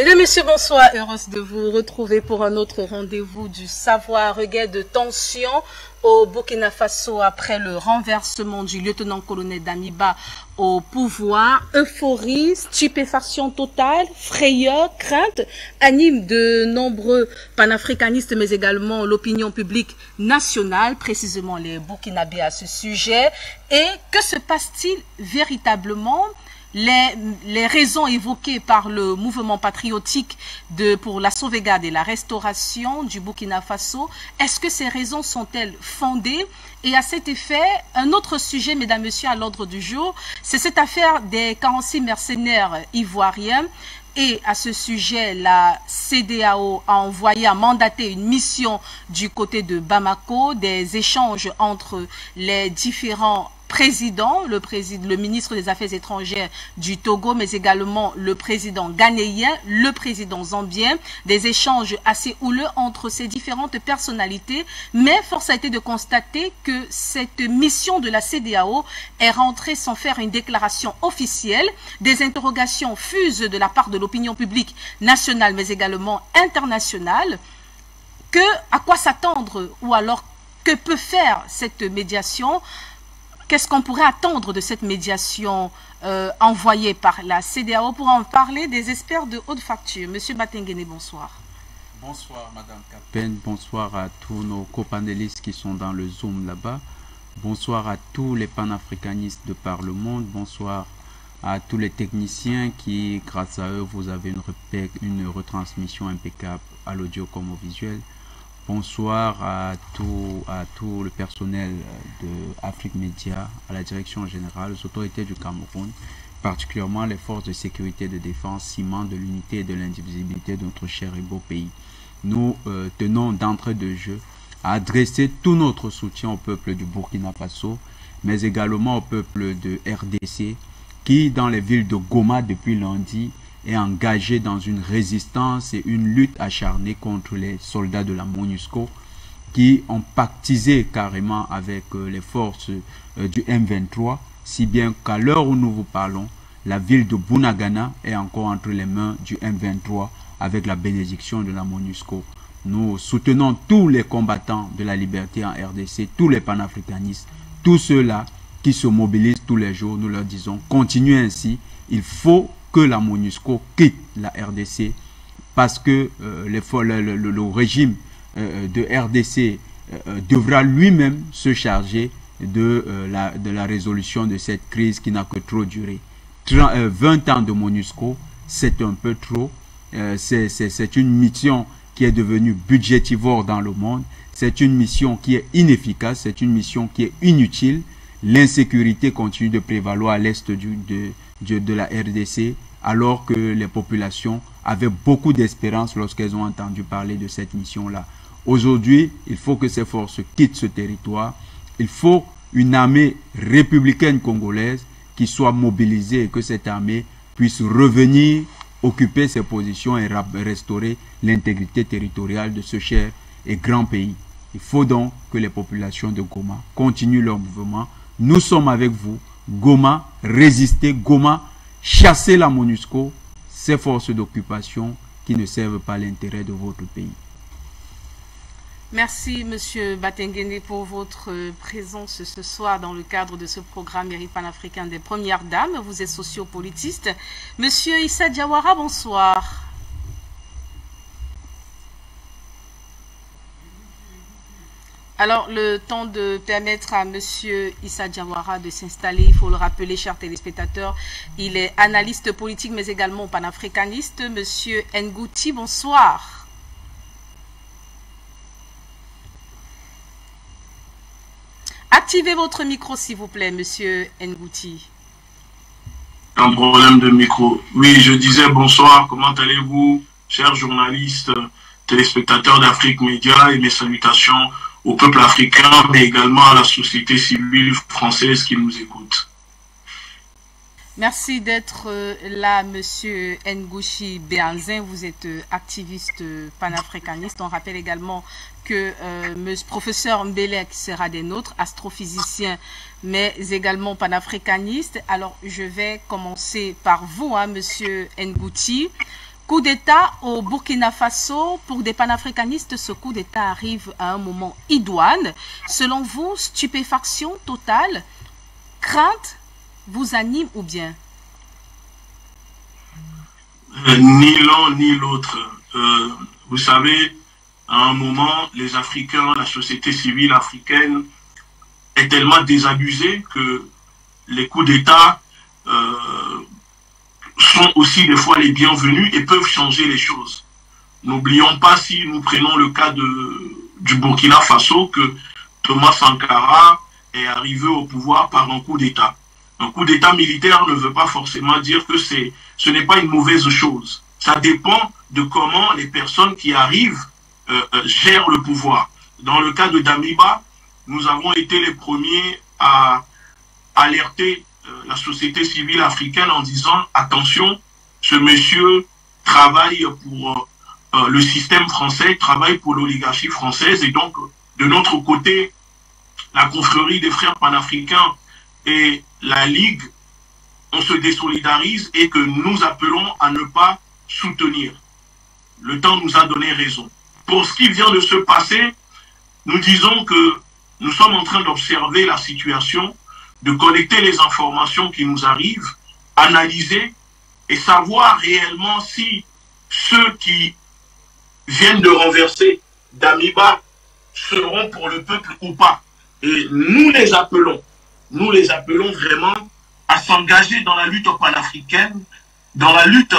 Mesdames, Messieurs, bonsoir. Heureuse de vous retrouver pour un autre rendez-vous du savoir. Regain de tension au Burkina Faso après le renversement du lieutenant-colonel Damiba au pouvoir. Euphorie, stupéfaction totale, frayeur, crainte animent de nombreux panafricanistes, mais également l'opinion publique nationale, précisément les Burkinabés à ce sujet. Et que se passe-t-il véritablement? Les raisons évoquées par le mouvement patriotique pour la sauvegarde et la restauration du Burkina Faso, est-ce que ces raisons sont-elles fondées? Et à cet effet, un autre sujet, mesdames, messieurs, à l'ordre du jour, c'est cette affaire des 46 mercenaires ivoiriens. Et à ce sujet, la CEDEAO a mandaté une mission du côté de Bamako, des échanges entre les différents président, le ministre des Affaires étrangères du Togo, mais également le président ghanéen, le président zambien, des échanges assez houleux entre ces différentes personnalités. Mais force a été de constater que cette mission de la CEDEAO est rentrée sans faire une déclaration officielle. Des interrogations fusent de la part de l'opinion publique nationale, mais également internationale. À quoi s'attendre ou alors que peut faire cette médiation? Qu'est-ce qu'on pourrait attendre de cette médiation envoyée par la CEDEAO? Pour en parler, des experts de haute facture. Monsieur Batengene, bonsoir. Bonsoir, Madame Capen. Bonsoir à tous nos copanélistes qui sont dans le Zoom là-bas. Bonsoir à tous les panafricanistes de par le monde. Bonsoir à tous les techniciens qui, grâce à eux, vous avez une retransmission impeccable à l'audio comme au visuel. Bonsoir à tout le personnel de Afrique Média, à la direction générale, aux autorités du Cameroun, particulièrement les forces de sécurité et de défense, ciment de l'unité et de l'indivisibilité de notre cher et beau pays. Nous tenons d'entrée de jeu à adresser tout notre soutien au peuple du Burkina Faso, mais également au peuple de RDC, qui dans les villes de Goma depuis lundi est engagé dans une résistance et une lutte acharnée contre les soldats de la MONUSCO qui ont pactisé carrément avec les forces du M23, si bien qu'à l'heure où nous vous parlons, la ville de Bunagana est encore entre les mains du M23 avec la bénédiction de la MONUSCO. Nous soutenons tous les combattants de la liberté en RDC, tous les panafricanistes, tous ceux-là qui se mobilisent tous les jours. Nous leur disons, continuez ainsi, il faut que la MONUSCO quitte la RDC parce que le régime de RDC devra lui-même se charger de la résolution de cette crise qui n'a que trop duré. 20 ans de MONUSCO, c'est un peu trop. C'est une mission qui est devenue budgétivore dans le monde. C'est une mission qui est inefficace, c'est une mission qui est inutile. L'insécurité continue de prévaloir à l'est de la RDC, alors que les populations avaient beaucoup d'espérance lorsqu'elles ont entendu parler de cette mission-là. Aujourd'hui, il faut que ces forces quittent ce territoire. Il faut une armée républicaine congolaise qui soit mobilisée et que cette armée puisse revenir occuper ses positions et restaurer l'intégrité territoriale de ce cher et grand pays. Il faut donc que les populations de Goma continuent leur mouvement. Nous sommes avec vous. Goma, résistez. Goma, chassez la MONUSCO, ces forces d'occupation qui ne servent pas l'intérêt de votre pays. Merci, Monsieur Batengene, pour votre présence ce soir dans le cadre de ce programme Mérite panafricain des Premières Dames. Vous êtes sociopolitiste. Monsieur Issa Diawara, bonsoir. Alors, le temps de permettre à Monsieur Issa Diawara de s'installer, il faut le rappeler, chers téléspectateurs, il est analyste politique, mais également panafricaniste. Monsieur Ngouti, bonsoir. Activez votre micro, s'il vous plaît, Monsieur Ngouti. Un problème de micro. Oui, je disais bonsoir, comment allez-vous, chers journalistes, téléspectateurs d'Afrique Média, et mes salutations au peuple africain, mais également à la société civile française qui nous écoute. Merci d'être là, Monsieur Ngouchi Béanzin. Vous êtes activiste panafricaniste. On rappelle également que professeur Mbelek sera des nôtres, astrophysicien, mais également panafricaniste. Alors, je vais commencer par vous, hein, Monsieur Ngouti. Coup d'État au Burkina Faso. Pour des panafricanistes, ce coup d'État arrive à un moment idoine. Selon vous, stupéfaction totale, crainte vous anime ou bien? Ni l'un ni l'autre. Vous savez, à un moment, les Africains, la société civile africaine est tellement désabusée que les coups d'État sont aussi des fois les bienvenus et peuvent changer les choses. N'oublions pas, si nous prenons le cas du Burkina Faso, que Thomas Sankara est arrivé au pouvoir par un coup d'État. Un coup d'État militaire ne veut pas forcément dire que ce n'est pas une mauvaise chose. Ça dépend de comment les personnes qui arrivent gèrent le pouvoir. Dans le cas de Damiba, nous avons été les premiers à alerter la société civile africaine en disant « Attention, ce monsieur travaille pour le système français, travaille pour l'oligarchie française. » Et donc, de notre côté, la confrérie des frères panafricains et la Ligue, on se désolidarise et que nous appelons à ne pas soutenir. Le temps nous a donné raison. Pour ce qui vient de se passer, nous disons que nous sommes en train d'observer la situation, de collecter les informations qui nous arrivent, analyser et savoir réellement si ceux qui viennent de renverser Damiba seront pour le peuple ou pas. Et nous les appelons vraiment à s'engager dans la lutte panafricaine, dans la lutte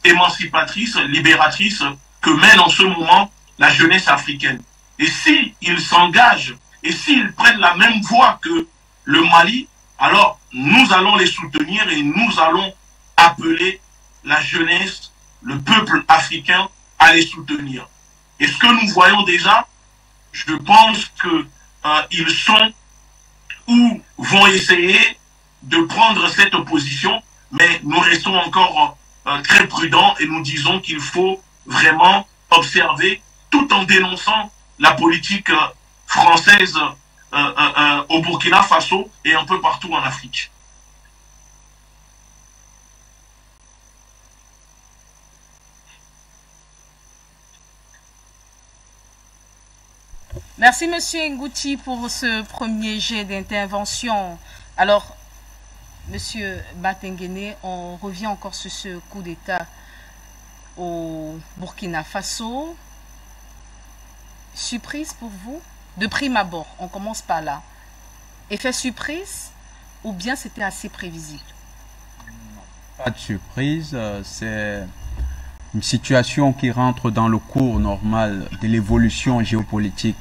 émancipatrice, libératrice que mène en ce moment la jeunesse africaine. Et s'ils s'engagent et s'ils prennent la même voie que le Mali, alors nous allons les soutenir et nous allons appeler la jeunesse, le peuple africain à les soutenir. Et ce que nous voyons déjà, je pense qu'ils sont ou vont essayer de prendre cette position, mais nous restons encore très prudents et nous disons qu'il faut vraiment observer tout en dénonçant la politique française au Burkina Faso et un peu partout en Afrique. Merci, Monsieur Ngouti, pour ce premier jet d'intervention. Alors, Monsieur Batengene, on revient encore sur ce coup d'État au Burkina Faso. Surprise pour vous? De prime abord, on commence par là. Effet surprise ou bien c'était assez prévisible? Pas de surprise, c'est une situation qui rentre dans le cours normal de l'évolution géopolitique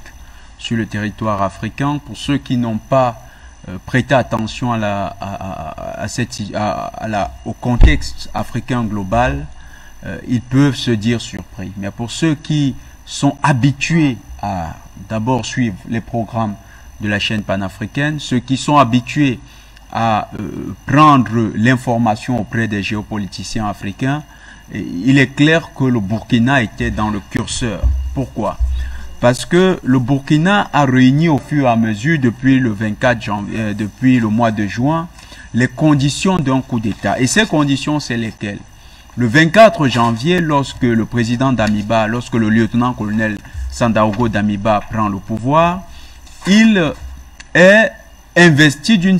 sur le territoire africain. Pour ceux qui n'ont pas prêté attention au contexte africain global, ils peuvent se dire surpris. Mais pour ceux qui sont habitués à d'abord suivre les programmes de la chaîne panafricaine, ceux qui sont habitués à prendre l'information auprès des géopoliticiens africains, il est clair que le Burkina était dans le curseur. Pourquoi? Parce que le Burkina a réuni au fur et à mesure, depuis le 24 janvier, depuis le mois de juin, les conditions d'un coup d'État. Et ces conditions, c'est lesquelles? Le 24 janvier, lorsque le président Damiba, lorsque le lieutenant-colonel Sandaogo Damiba prend le pouvoir, il est investi d'une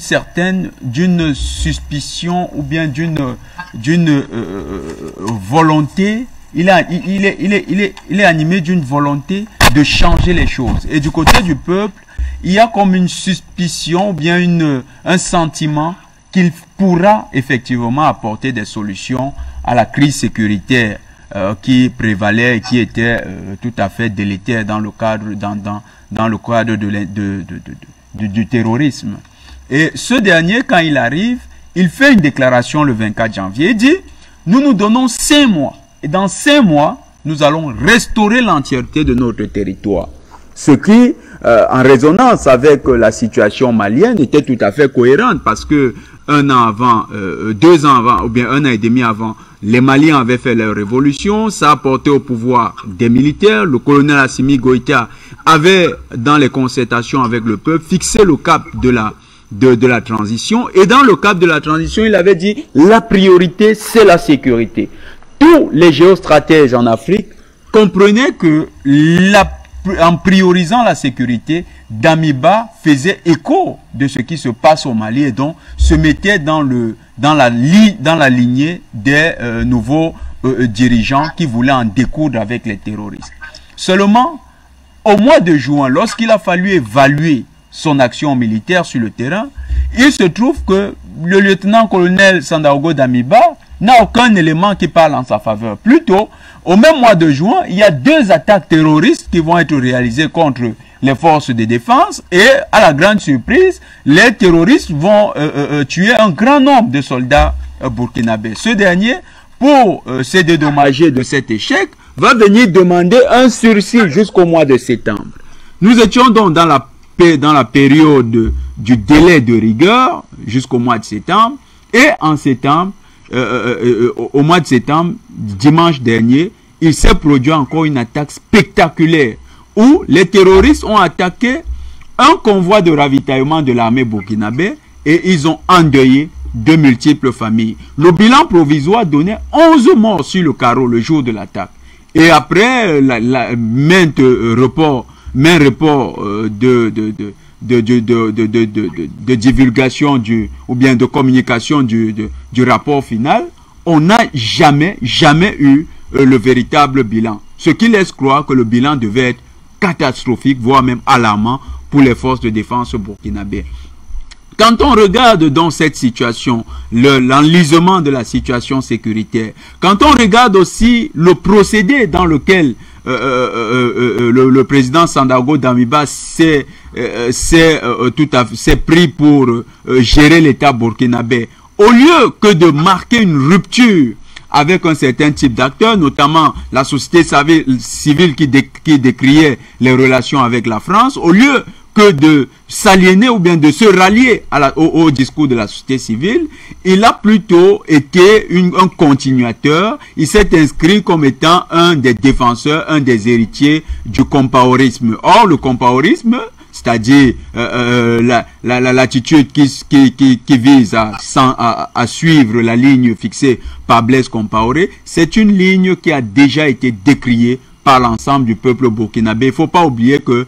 suspicion ou bien d'une volonté. Il est animé d'une volonté de changer les choses. Et du côté du peuple, il y a comme une suspicion ou bien un sentiment qu'il pourra effectivement apporter des solutions à la crise sécuritaire qui prévalait et qui était tout à fait délétère dans le cadre, dans le cadre du terrorisme. Et ce dernier, quand il arrive, il fait une déclaration le 24 janvier. Il dit, nous nous donnons 5 mois. Et dans 5 mois, nous allons restaurer l'entièreté de notre territoire. Ce qui, en résonance avec la situation malienne, était tout à fait cohérente parce que 1 an avant, 2 ans avant, ou bien 1 an et demi avant, les Maliens avaient fait leur révolution, ça a porté au pouvoir des militaires. Le colonel Assimi Goïta avait, dans les concertations avec le peuple, fixé le cap de la transition. Et dans le cap de la transition, il avait dit, la priorité, c'est la sécurité. tous les géostratèges en Afrique comprenaient que en priorisant la sécurité, Damiba faisait écho de ce qui se passe au Mali et donc se mettait dans la lignée des nouveaux dirigeants qui voulaient en découdre avec les terroristes. Seulement, au mois de juin, lorsqu'il a fallu évaluer son action militaire sur le terrain, il se trouve que le lieutenant-colonel Sandaogo Damiba n'a aucun élément qui parle en sa faveur. Plutôt, au même mois de juin, il y a 2 attaques terroristes qui vont être réalisées contre les forces de défense et, à la grande surprise, les terroristes vont tuer un grand nombre de soldats burkinabés. Ce dernier, pour se dédommager de cet échec, va venir demander un sursis jusqu'au mois de septembre. Nous étions donc dans la période du délai de rigueur jusqu'au mois de septembre, et en septembre, au mois de septembre, dimanche dernier, il s'est produit encore une attaque spectaculaire où les terroristes ont attaqué un convoi de ravitaillement de l'armée burkinabé et ils ont endeuillé de multiples familles. Le bilan provisoire donnait 11 morts sur le carreau le jour de l'attaque. Et après maints reports de divulgation ou bien de communication du rapport final, on n'a jamais eu le véritable bilan. Ce qui laisse croire que le bilan devait être catastrophique, voire même alarmant pour les forces de défense burkinabées. Quand on regarde dans cette situation, l'enlisement de la situation sécuritaire, quand on regarde aussi le procédé dans lequel le président Sandaogo Damiba s'est pris pour gérer l'État burkinabé, au lieu que de marquer une rupture avec un certain type d'acteurs, notamment la société civile qui décriait les relations avec la France, au lieu que de s'aliéner ou bien de se rallier au discours de la société civile, il a plutôt été un continuateur. Il s'est inscrit comme étant un des défenseurs, un des héritiers du compaorisme. Or, le compaorisme, c'est-à-dire l'attitude qui vise à suivre la ligne fixée par Blaise Compaoré, c'est une ligne qui a déjà été décriée par l'ensemble du peuple burkinabé. Il ne faut pas oublier que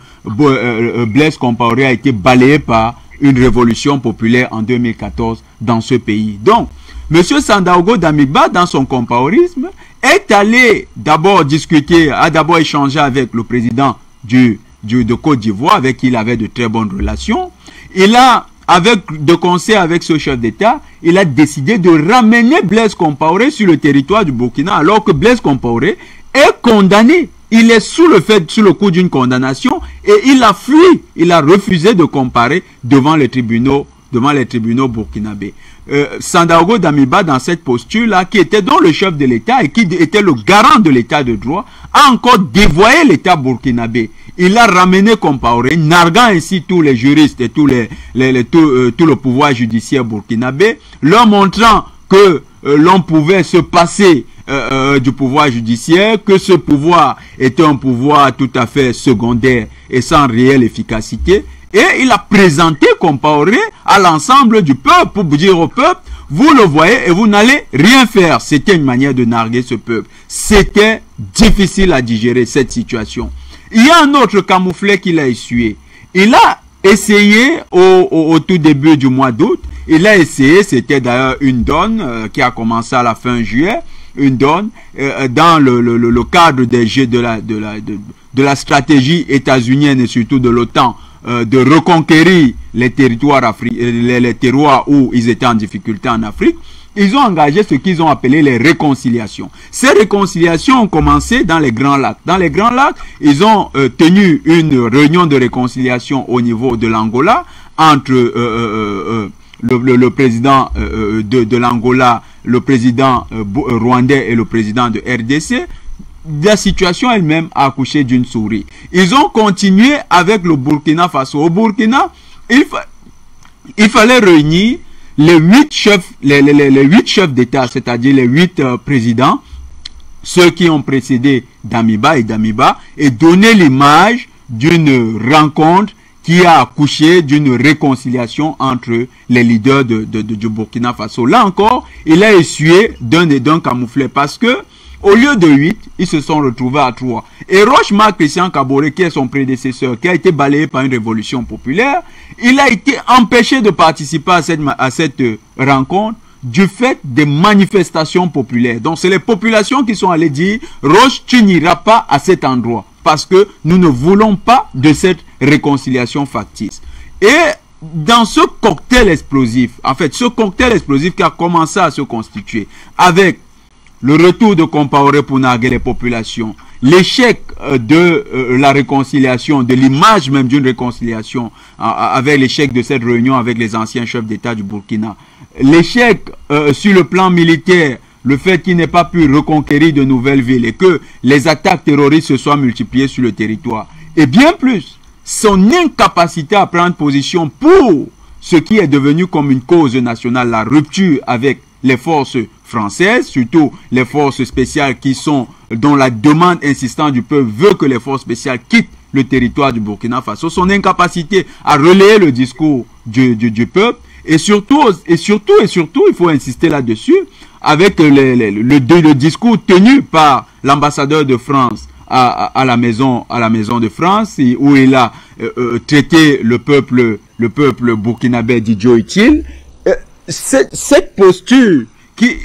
Blaise Compaoré a été balayé par une révolution populaire en 2014 dans ce pays. Donc, M. Sandaogo Damiba, dans son compaorisme, est allé d'abord discuter, a d'abord échangé avec le président de Côte d'Ivoire, avec qui il avait de très bonnes relations. Il a, de concert avec ce chef d'État, il a décidé de ramener Blaise Compaoré sur le territoire du Burkina, alors que Blaise Compaoré est condamné. Il est sous le coup d'une condamnation et il a fui. Il a refusé de comparer devant les tribunaux burkinabés. Sandaogo Damiba, dans cette posture-là, qui était donc le chef de l'État et qui était le garant de l'État de droit, a encore dévoyé l'État burkinabé. Il a ramené Compaoré, narguant ainsi tous les juristes et tout le pouvoir judiciaire burkinabé, leur montrant que l'on pouvait se passer du pouvoir judiciaire, que ce pouvoir était un pouvoir tout à fait secondaire et sans réelle efficacité. Et il a présenté Compaoré à l'ensemble du peuple pour dire au peuple, vous le voyez et vous n'allez rien faire. C'était une manière de narguer ce peuple. C'était difficile à digérer cette situation. Il y a un autre camouflet qu'il a essuyé. Il a essayé au tout début du mois d'août, il a essayé, c'était d'ailleurs une donne qui a commencé à la fin juillet, une donne dans le cadre des jeux de la stratégie états-unienne et surtout de l'OTAN, de reconquérir les territoires les terroirs où ils étaient en difficulté en Afrique. Ils ont engagé ce qu'ils ont appelé les réconciliations. Ces réconciliations ont commencé dans les Grands Lacs. Dans les Grands Lacs, ils ont tenu une réunion de réconciliation au niveau de l'Angola entre le président de l'Angola, le président rwandais et le président de RDC. La situation elle-même a accouché d'une souris. Ils ont continué avec le Burkina Faso. Au Burkina, il fallait réunir les 8 chefs d'État, c'est-à-dire les 8 présidents, ceux qui ont précédé Damiba, et donner l'image d'une rencontre qui a accouché d'une réconciliation entre les leaders du Burkina Faso. Là encore, il a essuyé d'un camouflet parce que Au lieu de 8, ils se sont retrouvés à 3. Et Roch-Marc Christian Kaboré, qui est son prédécesseur, qui a été balayé par une révolution populaire, il a été empêché de participer à cette rencontre du fait des manifestations populaires. Donc c'est les populations qui sont allées dire « Roch, tu n'iras pas à cet endroit parce que nous ne voulons pas de cette réconciliation factice. » Et dans ce cocktail explosif, en fait, ce cocktail explosif qui a commencé à se constituer avec le retour de Compaoré pour narguer les populations, l'échec de la réconciliation, de l'image même d'une réconciliation avec l'échec de cette réunion avec les anciens chefs d'État du Burkina, l'échec sur le plan militaire, le fait qu'il n'ait pas pu reconquérir de nouvelles villes et que les attaques terroristes se soient multipliées sur le territoire, et bien plus, son incapacité à prendre position pour ce qui est devenu comme une cause nationale, la rupture avec les forces françaises, surtout les forces spéciales qui sont, dont la demande insistante du peuple veut que les forces spéciales quittent le territoire du Burkina Faso, son incapacité à relayer le discours du peuple, et surtout, il faut insister là-dessus, avec le discours tenu par l'ambassadeur de France à la maison de France, où il a traité le peuple burkinabé d'idiot utile. Cette posture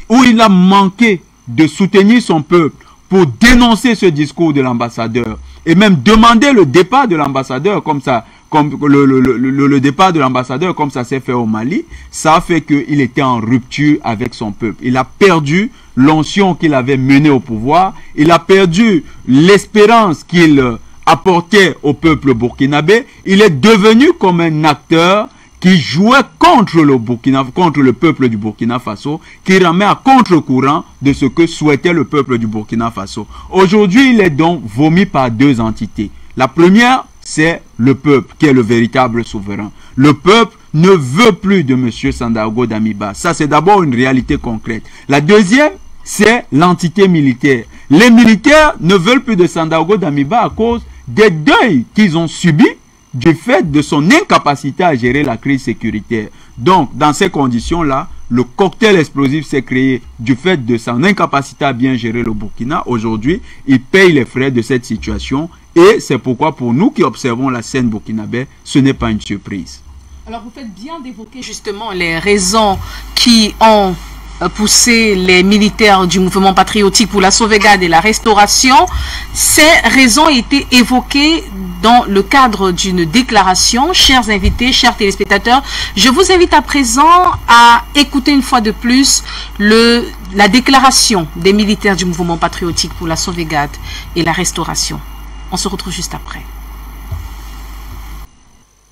où il a manqué de soutenir son peuple pour dénoncer ce discours de l'ambassadeur et même demander le départ de l'ambassadeur comme ça, comme le départ de l'ambassadeur comme ça s'est fait au Mali, ça a fait qu'il était en rupture avec son peuple. Il a perdu l'onction qu'il avait menée au pouvoir, il a perdu l'espérance qu'il apportait au peuple burkinabé, il est devenu comme un acteur qui jouait contre le peuple du Burkina Faso, qui ramait à contre-courant de ce que souhaitait le peuple du Burkina Faso. Aujourd'hui, il est donc vomi par deux entités. La première, c'est le peuple, qui est le véritable souverain. Le peuple ne veut plus de M. Sandaogo Damiba. Ça, c'est d'abord une réalité concrète. La deuxième, c'est l'entité militaire. Les militaires ne veulent plus de Sandaogo Damiba à cause des deuils qu'ils ont subis du fait de son incapacité à gérer la crise sécuritaire. Donc, dans ces conditions-là, le cocktail explosif s'est créé du fait de son incapacité à bien gérer le Burkina. Aujourd'hui, il paye les frais de cette situation et c'est pourquoi pour nous qui observons la scène burkinabé, ce n'est pas une surprise. Alors, vous faites bien d'évoquer justement les raisons qui ont poussé les militaires du mouvement patriotique pour la sauvegarde et la restauration. Ces raisons étaient évoquées dans le cadre d'une déclaration. Chers invités, chers téléspectateurs, je vous invite à présent à écouter une fois de plus la déclaration des militaires du mouvement patriotique pour la sauvegarde et la restauration. On se retrouve juste après.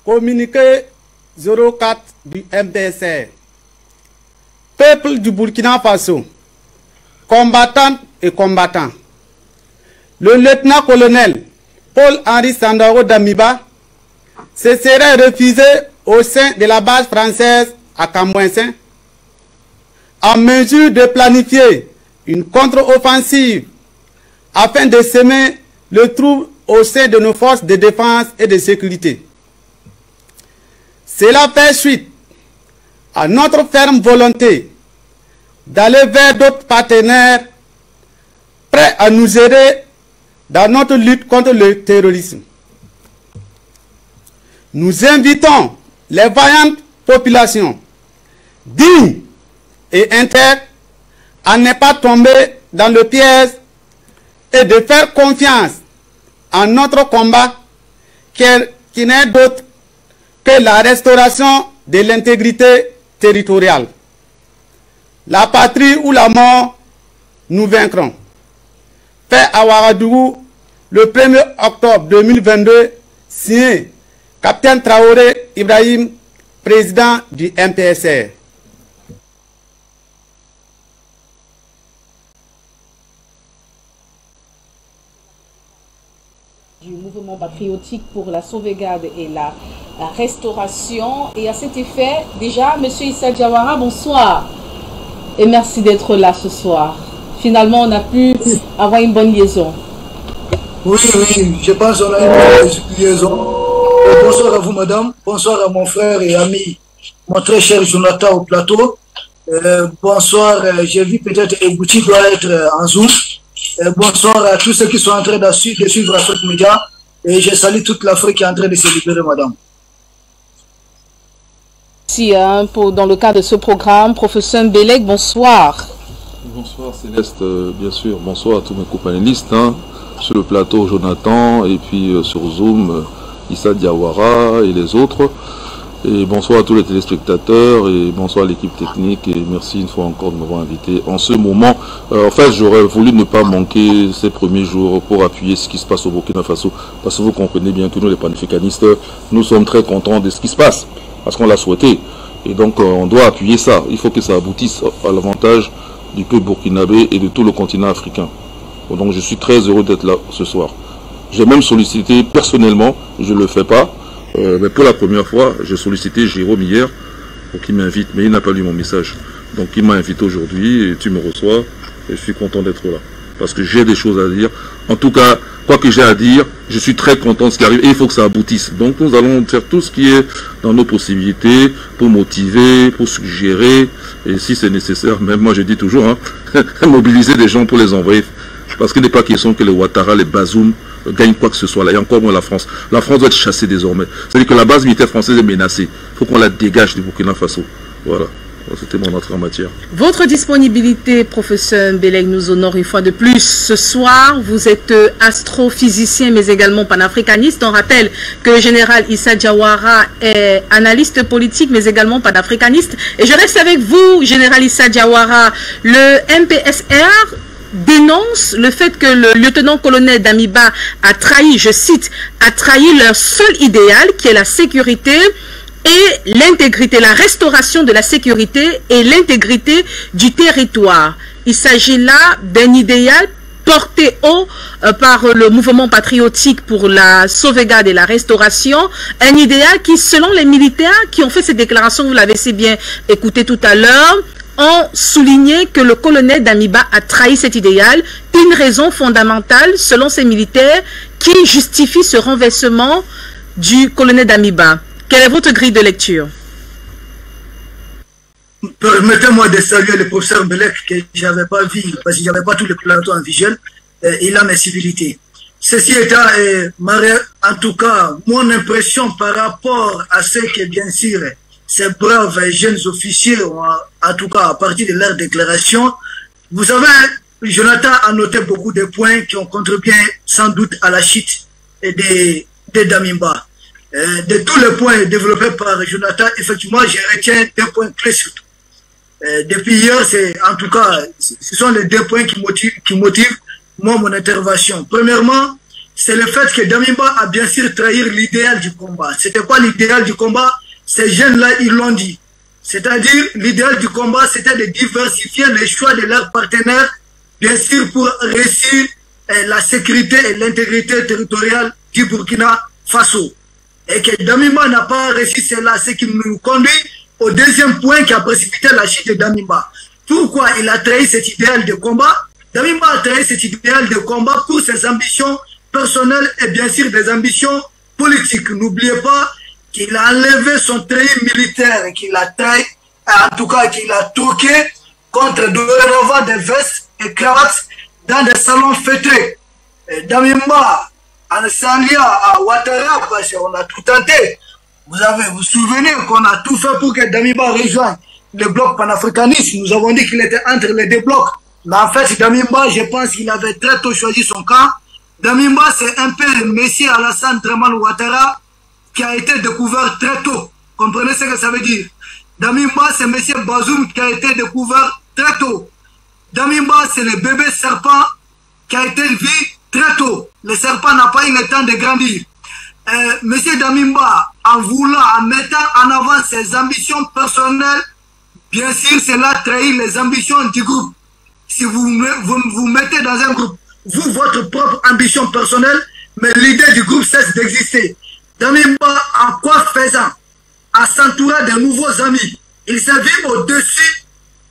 Communiqué 04 du MDSR. Peuple du Burkina Faso, combattantes et combattants. Le lieutenant-colonel Paul-Henri Sandaogo Damiba se serait refusé au sein de la base française à Kamouensin en mesure de planifier une contre-offensive afin de semer le trouble au sein de nos forces de défense et de sécurité. Cela fait suite à notre ferme volonté d'aller vers d'autres partenaires prêts à nous aider dans notre lutte contre le terrorisme. Nous invitons les vaillantes populations dignes et intègres à ne pas tomber dans le piège et de faire confiance en notre combat qui n'est d'autre que la restauration de l'intégrité territoriale. La patrie ou la mort, nous vaincrons. Fait à Ouagadougou le 1er octobre 2022, signé Capitaine Traoré Ibrahim, président du MPSR. Du mouvement patriotique pour la sauvegarde et la restauration. Et à cet effet, déjà, M. Issa Diawara, bonsoir. Et merci d'être là ce soir. Finalement, on a pu avoir une bonne liaison. Oui, je pense qu'on a une bonne liaison. Bonsoir à vous, madame. Bonsoir à mon frère et ami, mon très cher Jonathan au plateau. Bonsoir, j'ai vu peut-être Ebouti doit être en Zoom. Bonsoir à tous ceux qui sont en train de suivre Afrique Média. Et je salue toute l'Afrique qui est en train de se libérer, madame. Merci dans le cadre de ce programme. Professeur Mbelek, bonsoir. Bonsoir Céleste, bien sûr. Bonsoir à tous mes companélistes. Sur le plateau, Jonathan, et puis sur Zoom, Issa Diawara et les autres. Et bonsoir à tous les téléspectateurs et bonsoir à l'équipe technique et merci une fois encore de m'avoir invité en ce moment. En fait, j'aurais voulu ne pas manquer ces premiers jours pour appuyer ce qui se passe au Burkina Faso parce que vous comprenez bien que nous les panafricanistes, nous sommes très contents de ce qui se passe parce qu'on l'a souhaité et donc on doit appuyer ça. Il faut que ça aboutisse à l'avantage du peuple burkinabé et de tout le continent africain. Donc je suis très heureux d'être là ce soir. J'ai même sollicité personnellement, je ne le fais pas, mais pour la première fois, j'ai sollicité Jérôme hier pour qu'il m'invite, mais il n'a pas lu mon message. Donc il m'a invité aujourd'hui et tu me reçois et je suis content d'être là. Parce que j'ai des choses à dire. En tout cas, quoi que j'ai à dire, je suis très content de ce qui arrive et il faut que ça aboutisse. Donc nous allons faire tout ce qui est dans nos possibilités pour motiver, pour suggérer et si c'est nécessaire, même moi je dis toujours, mobiliser des gens pour les envoyer. Parce qu'il n'est pas question que les Ouattara, les Bazoum gagnent quoi que ce soit là. Il y a encore moins la France. La France doit être chassée désormais. C'est-à-dire que la base militaire française est menacée. Il faut qu'on la dégage du Burkina Faso. Voilà. C'était mon entrée en matière. Votre disponibilité, professeur Mbelek, nous honore une fois de plus. Ce soir, vous êtes astrophysicien, mais également panafricaniste. On rappelle que le général Issa Diawara est analyste politique, mais également panafricaniste. Et je reste avec vous, général Issa Diawara. Le MPSR dénonce le fait que le lieutenant-colonel Damiba a trahi, je cite, a trahi leur seul idéal qui est la sécurité et l'intégrité, la restauration de la sécurité et l'intégrité du territoire. Il s'agit là d'un idéal porté haut par le mouvement patriotique pour la sauvegarde et la restauration, un idéal qui, selon les militaires qui ont fait ces déclarations, vous l'avez si bien écouté tout à l'heure, ont souligné que le colonel Damiba a trahi cet idéal, une raison fondamentale, selon ces militaires, qui justifie ce renversement du colonel Damiba. Quelle est votre grille de lecture? Permettez-moi de saluer le professeur Mbelek que je n'avais pas vu, parce que je n'avais pas tout le plateau en visuel, il a mes civilités. Ceci étant, en tout cas, mon impression par rapport à ce que, bien sûr, ces braves et jeunes officiers, en tout cas à partir de leur déclaration, vous savez, Jonathan a noté beaucoup de points qui ont contribué sans doute à la chute de Damiba. De tous les points développés par Jonathan, effectivement, je retiens deux points clés surtout. Depuis hier, en tout cas, ce sont les deux points qui motivent moi mon intervention. Premièrement, c'est le fait que Damiba a bien sûr trahi l'idéal du combat. C'était quoi l'idéal du combat? Ces jeunes-là, ils l'ont dit. C'est-à-dire, l'idéal du combat, c'était de diversifier les choix de leurs partenaires, bien sûr, pour réussir la sécurité et l'intégrité territoriale du Burkina Faso. Et que Damiba n'a pas réussi cela, ce qui nous conduit au deuxième point qui a précipité la chute de Damiba. Pourquoi il a trahi cet idéal de combat? Damiba a trahi cet idéal de combat pour ses ambitions personnelles et bien sûr des ambitions politiques. N'oubliez pas qu'il a enlevé son treillis militaire et qu'il a trahi, en tout cas qu'il a troqué contre dorénavant des vestes et cravates dans des salons fêtés. Damiba, en s'alliant à Ouattara, parce qu'on a tout tenté. Vous vous souvenez qu'on a tout fait pour que Damiba rejoigne le bloc panafricaniste. Nous avons dit qu'il était entre les deux blocs. Mais en fait, Damiba, je pense qu'il avait très tôt choisi son camp. Damiba, c'est un peu le Messie Alassane Draman Ouattara qui a été découvert très tôt. Comprenez ce que ça veut dire? Damiba, c'est M. Bazoum qui a été découvert très tôt. Damiba, c'est le bébé serpent qui a été vu très tôt. Le serpent n'a pas eu le temps de grandir. M. Damiba, en mettant en avant ses ambitions personnelles, bien sûr, cela trahit les ambitions du groupe. Si vous mettez dans un groupe, vous, votre propre ambition personnelle, mais l'idée du groupe cesse d'exister. Damiba, en quoi faisant? À s'entourer de nouveaux amis. Il s'est vu au-dessus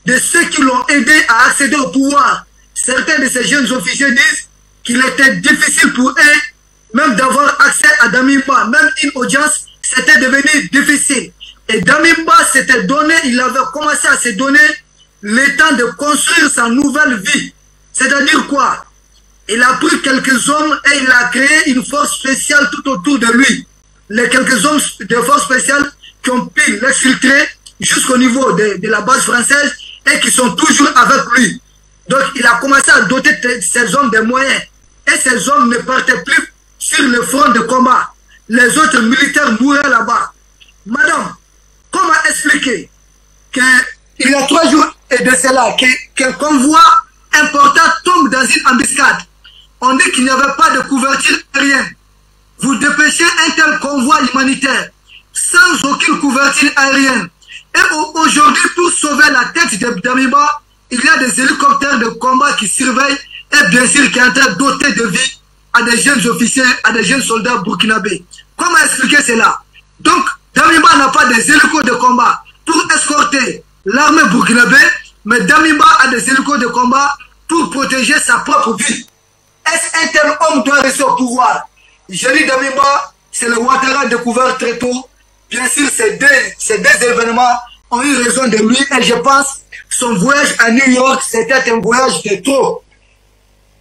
de ceux qui l'ont aidé à accéder au pouvoir. Certains de ces jeunes officiers disent qu'il était difficile pour eux même d'avoir accès à Damiba. Même une audience, c'était devenu difficile. Et Damiba s'était donné, il avait commencé à se donner le temps de construire sa nouvelle vie. C'est-à-dire quoi? Il a pris quelques hommes et il a créé une force spéciale tout autour de lui. Les quelques hommes de force spéciale qui ont pu l'exfiltrer jusqu'au niveau de la base française et qui sont toujours avec lui. Donc il a commencé à doter ces hommes des moyens. Et ces hommes ne partaient plus sur le front de combat. Les autres militaires mouraient là-bas. Madame, comment expliquer qu'il y a 3 jours et de cela, qu'un convoi important tombe dans une embuscade? On dit qu'il n'y avait pas de couverture aérienne. Vous dépêchez un tel convoi humanitaire sans aucune couverture aérienne. Et aujourd'hui, pour sauver la tête de Damiba, il y a des hélicoptères de combat qui surveillent et bien sûr qui est en train de doter de vie à des jeunes officiers, à des jeunes soldats burkinabés. Comment expliquer cela? Donc, Damiba n'a pas des hélicos de combat pour escorter l'armée burkinabé, mais Damiba a des hélicos de combat pour protéger sa propre vie. Est-ce un tel homme doit rester au pouvoir? Je dis Damiba, c'est le Ouattara découvert très tôt. Bien sûr, ces deux événements ont eu raison de lui et je pense son voyage à New York, c'était un voyage de trop.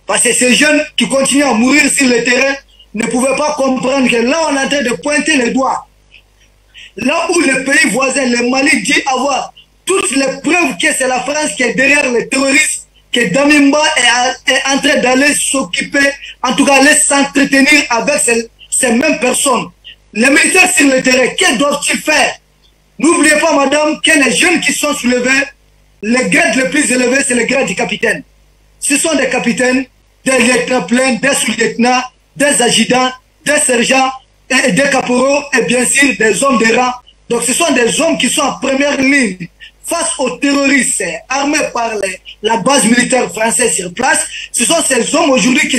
Parce que ces jeunes qui continuent à mourir sur le terrain ne pouvaient pas comprendre que là, on est en train de pointer les doigts. Là où le pays voisin, le Mali, dit avoir toutes les preuves que c'est la France qui est derrière les terroristes, que Damiba est en train d'aller s'occuper, en tout cas aller s'entretenir avec ces mêmes personnes. Les militaires sur le terrain, que doivent-ils faire? N'oubliez pas, madame, que les jeunes qui sont soulevés, les grades les plus élevés, c'est le grade du capitaine. Ce sont des capitaines, des lieutenants pleins, des sous-lieutenants, des adjudants, des sergents, et des caporaux, et bien sûr des hommes de rang. Donc ce sont des hommes qui sont en première ligne face aux terroristes armés par la base militaire française sur place. Ce sont ces hommes aujourd'hui qui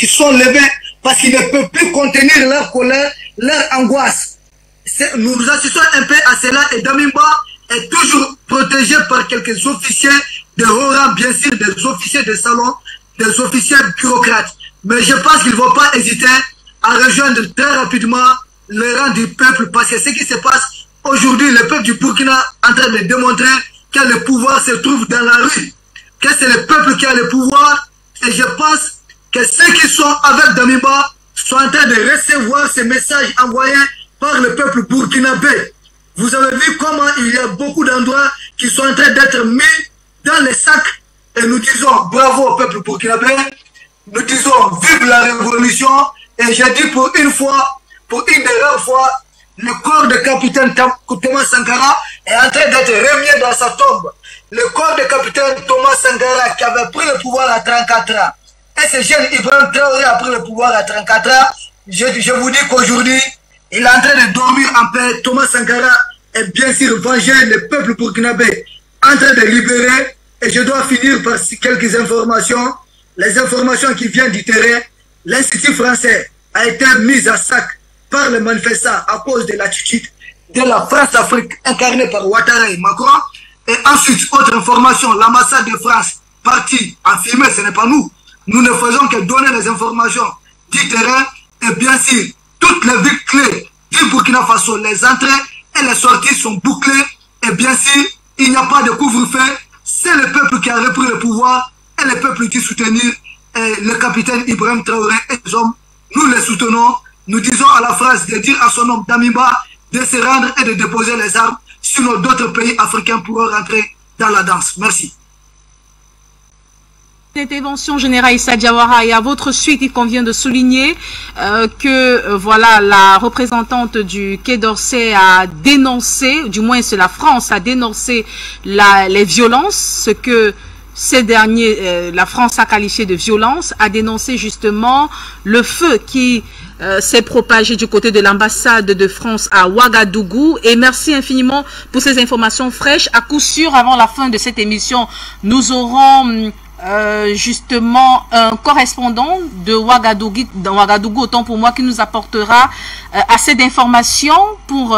sont levés parce qu'ils ne peuvent plus contenir leur colère, leur angoisse. Nous assistons un peu à cela et Damiba est toujours protégé par quelques officiers de haut rang, bien sûr des officiers de salon, des officiers bureaucrates. Mais je pense qu'ils ne vont pas hésiter à rejoindre très rapidement le rang du peuple parce que ce qui se passe aujourd'hui, le peuple du Burkina est en train de démontrer que le pouvoir se trouve dans la rue, que c'est le peuple qui a le pouvoir et je pense que ceux qui sont avec Damiba sont en train de recevoir ces messages envoyés par le peuple burkinabé. Vous avez vu comment il y a beaucoup d'endroits qui sont en train d'être mis dans les sacs et nous disons bravo au peuple burkinabé, nous disons vive la révolution et j'ai dit pour une fois, pour une des rares fois, le corps de capitaine Thomas Sankara est en train d'être remis dans sa tombe. Le corps de capitaine Thomas Sankara qui avait pris le pouvoir à 34 ans. Et ce jeune Ibrahim Traoré a pris le pouvoir à 34 ans. Je vous dis qu'aujourd'hui, il est en train de dormir en paix. Thomas Sankara est bien sûr vengé, le peuple burkinabé en train de libérer. Et je dois finir par quelques informations. Les informations qui viennent du terrain. L'Institut français a été mis à sac par les manifestants à cause de l'attitude de la France-Afrique incarnée par Ouattara et Macron. Et ensuite, autre information, l'ambassade de France partie en filmé, ce n'est pas nous. Nous ne faisons que donner les informations du terrain et bien sûr, toutes les villes clés du Burkina Faso, les entrées et les sorties sont bouclées et bien sûr, il n'y a pas de couvre-feu. C'est le peuple qui a repris le pouvoir et le peuple qui soutenir le capitaine Ibrahim Traoré et les hommes. Nous les soutenons. Nous disons à la France de dire à son homme Damiba de se rendre et de déposer les armes, sinon d'autres pays africains pourront rentrer dans la danse. Merci. Intervention générale Issa Diawara, et à votre suite, il convient de souligner que voilà, la représentante du Quai d'Orsay a dénoncé, du moins c'est la France, a dénoncé les violences, ce que ces derniers, la France a qualifié de violence, a dénoncé justement le feu qui s'est propagé du côté de l'ambassade de France à Ouagadougou. Et merci infiniment pour ces informations fraîches. À coup sûr, avant la fin de cette émission, nous aurons justement un correspondant de Ouagadougou, autant pour moi, qui nous apportera assez d'informations pour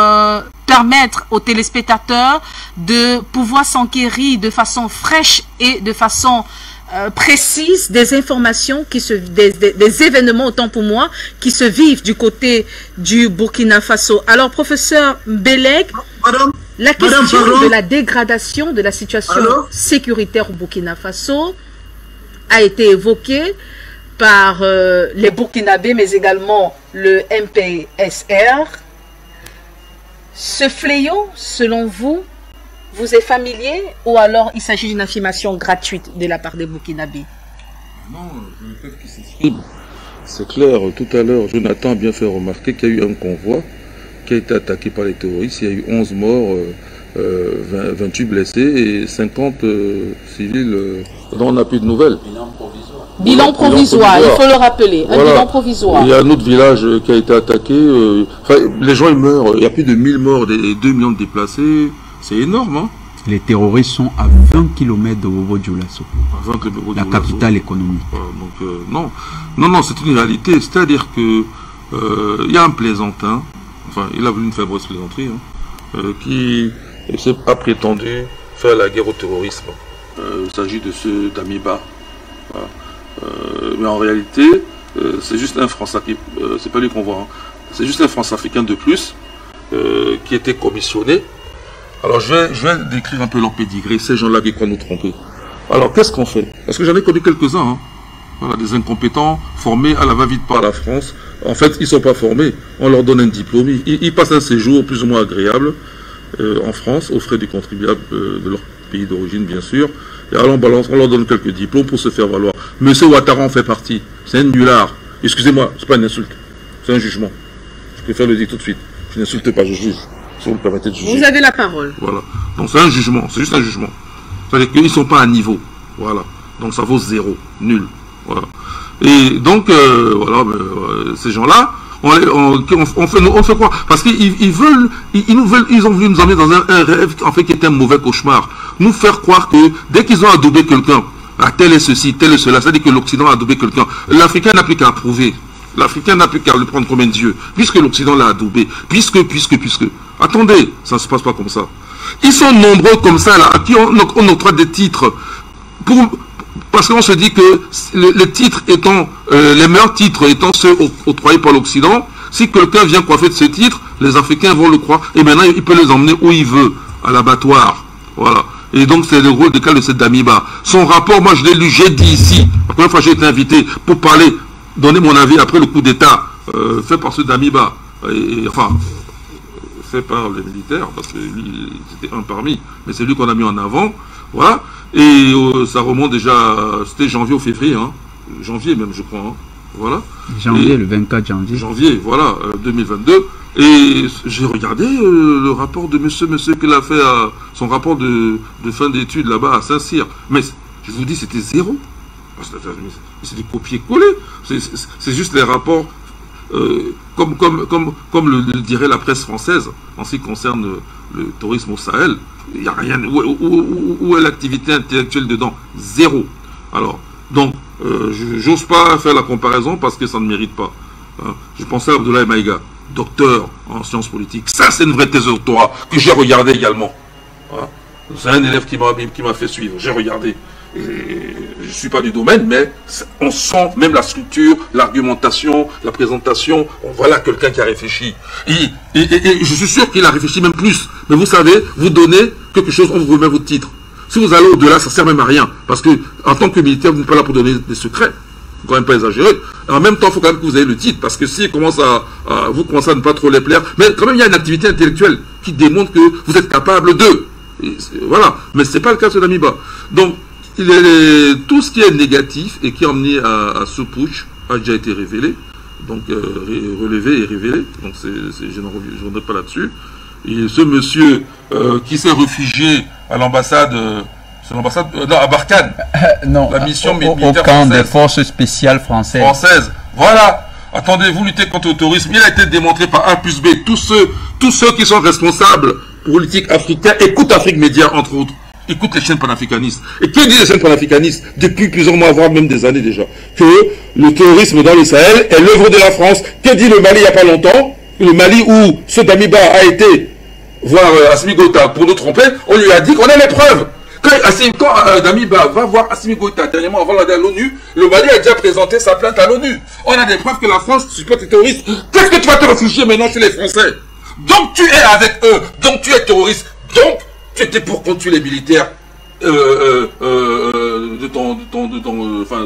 permettre aux téléspectateurs de pouvoir s'enquérir de façon fraîche et de façon précise des informations des événements, autant pour moi, qui se vivent du côté du Burkina Faso. Alors, professeur Belek, la question de la dégradation de la situation sécuritaire au Burkina Faso a été évoquée. par les Burkinabés, mais également le MPSR. Ce fléau, selon vous, vous est familier ou alors il s'agit d'une affirmation gratuite de la part des Burkinabés? Non, le fait qu'ils s'expriment, c'est clair. Tout à l'heure, Jonathan a bien fait remarquer qu'il y a eu un convoi qui a été attaqué par les terroristes. Il y a eu 11 morts, 28 blessés et 50 civils dont on n'a plus de nouvelles. Bilan provisoire, il faut le rappeler, un bilan provisoire. Il y a un autre village qui a été attaqué. Les gens ils meurent, il y a plus de 1000 morts et 2 millions de déplacés. C'est énorme, hein. Les terroristes sont à 20 km de Bobo-Dioulasso, la capitale économique. Donc, non, c'est une réalité. C'est-à-dire que il y a un plaisantin, enfin, il a voulu une faible plaisanterie, qui a prétendu faire la guerre au terrorisme. Il s'agit de ceux d'Amiba. Voilà. Mais en réalité, c'est juste un France-Africain, c'est pas lui qu'on voit, hein. C'est juste un France-Africain de plus qui était commissionné. Alors je vais décrire un peu leur pédigré, ces gens-là qui croient nous tromper. Alors qu'est-ce qu'on fait? Parce que j'en ai connu quelques-uns, hein. Voilà, des incompétents formés à la va-vite par la France. En fait, ils ne sont pas formés, on leur donne un diplôme, ils passent un séjour plus ou moins agréable en France, aux frais du contribuable de leur pays d'origine bien sûr. Et alors on leur donne quelques diplômes pour se faire valoir. Monsieur Ouattara en fait partie, c'est un nulard. Excusez-moi, c'est pas une insulte, c'est un jugement. Je préfère le dire tout de suite, je n'insulte pas, je juge. Si vous me permettez de juger. Vous avez la parole. Voilà. Donc c'est un jugement, c'est juste un jugement. C'est-à-dire qu'ils ne sont pas à niveau. Voilà. Donc ça vaut 0, nul. Voilà. Et donc, voilà, ces gens-là, on fait quoi? Parce qu'ils ont voulu nous emmener dans un rêve en fait, qui était un mauvais cauchemar. Nous faire croire que dès qu'ils ont adoubé quelqu'un, tel est ceci, tel est cela, c'est-à-dire que l'Occident a adoubé quelqu'un. L'Africain n'a plus qu'à approuver. L'Africain n'a plus qu'à le prendre comme un dieu, puisque l'Occident l'a adoubé, puisque. Attendez, ça ne se passe pas comme ça. Ils sont nombreux comme ça, là, à qui on octroie des titres, parce qu'on se dit que les titres étant, les meilleurs titres étant ceux octroyés par l'Occident, si quelqu'un vient coiffer de ce titre, les Africains vont le croire, et maintenant il peut les emmener où il veut, à l'abattoir. Voilà. Et donc c'est le rôle de cas de cette Damiba. Son rapport, moi je l'ai lu, j'ai dit ici, la première fois j'ai été invité pour parler, donner mon avis après le coup d'État fait par ce Damiba, enfin fait par les militaires, parce que lui c'était un parmi, mais c'est lui qu'on a mis en avant, voilà, et ça remonte déjà, c'était janvier ou février, hein, janvier même je crois, hein, voilà. Janvier, le 24 janvier. Janvier, voilà, 2022, et j'ai regardé le rapport de monsieur qu'il a fait, son rapport de fin d'études là-bas à Saint-Cyr, mais je vous dis c'était 0. C'est du copier-coller. C'est juste les rapports, comme le dirait la presse française, en ce qui concerne le tourisme au Sahel. Il n'y a rien. Où est l'activité intellectuelle dedans? 0. Alors, donc, j'ose pas faire la comparaison parce que ça ne mérite pas. Hein. Je pensais à Abdoulaye Maïga, docteur en sciences politiques. Ça, c'est une vraie thèse de doctorat que j'ai regardé également. Hein. C'est un élève qui m'a fait suivre. J'ai regardé. Et je ne suis pas du domaine, mais on sent même la structure, l'argumentation, la présentation. On voit là quelqu'un qui a réfléchi. Et je suis sûr qu'il a réfléchi même plus. Mais vous savez, vous donnez quelque chose, on vous remet votre titre. Si vous allez au-delà, ça ne sert même à rien. Parce que en tant que militaire, vous n'êtes pas là pour donner des secrets. Il ne faut quand même pas exagérer. En même temps, il faut quand même que vous ayez le titre. Parce que si vous commencez à ne pas trop les plaire, mais quand même, il y a une activité intellectuelle qui démontre que vous êtes capable d'eux. Voilà. Mais ce n'est pas le cas de Damiba. Donc, tout ce qui est négatif et qui a emmené à ce putsch a déjà été révélé, donc relevé et révélé, donc je ne reviendrai pas là-dessus. Et ce monsieur qui s'est réfugié à l'ambassade, non, à Barkhane, non, la mission militaire au camp française, des forces spéciales françaises. Voilà. Attendez, vous luttez contre le terrorisme. Il a été démontré par A plus B. Tous ceux qui sont responsables politiques africains écoutent Afrique Média, entre autres. Écoute les chaînes panafricanistes. Et que disent les chaînes panafricanistes depuis plusieurs mois, voire même des années déjà? Que le terrorisme dans le Sahel est l'œuvre de la France. Que dit le Mali il n'y a pas longtemps? Le Mali où ce Damiba a été voir Assimi Goïta pour nous tromper, on lui a dit qu'on a les preuves. Quand Damiba va voir Assimi Goïta dernièrement avant l'aller à l'ONU, le Mali a déjà présenté sa plainte à l'ONU. On a des preuves que la France supporte les terroristes. Qu'est-ce que tu vas te réfugier maintenant chez les Français? Donc tu es avec eux, donc tu es terroriste, donc tu étais pour qu'on tue les militaires.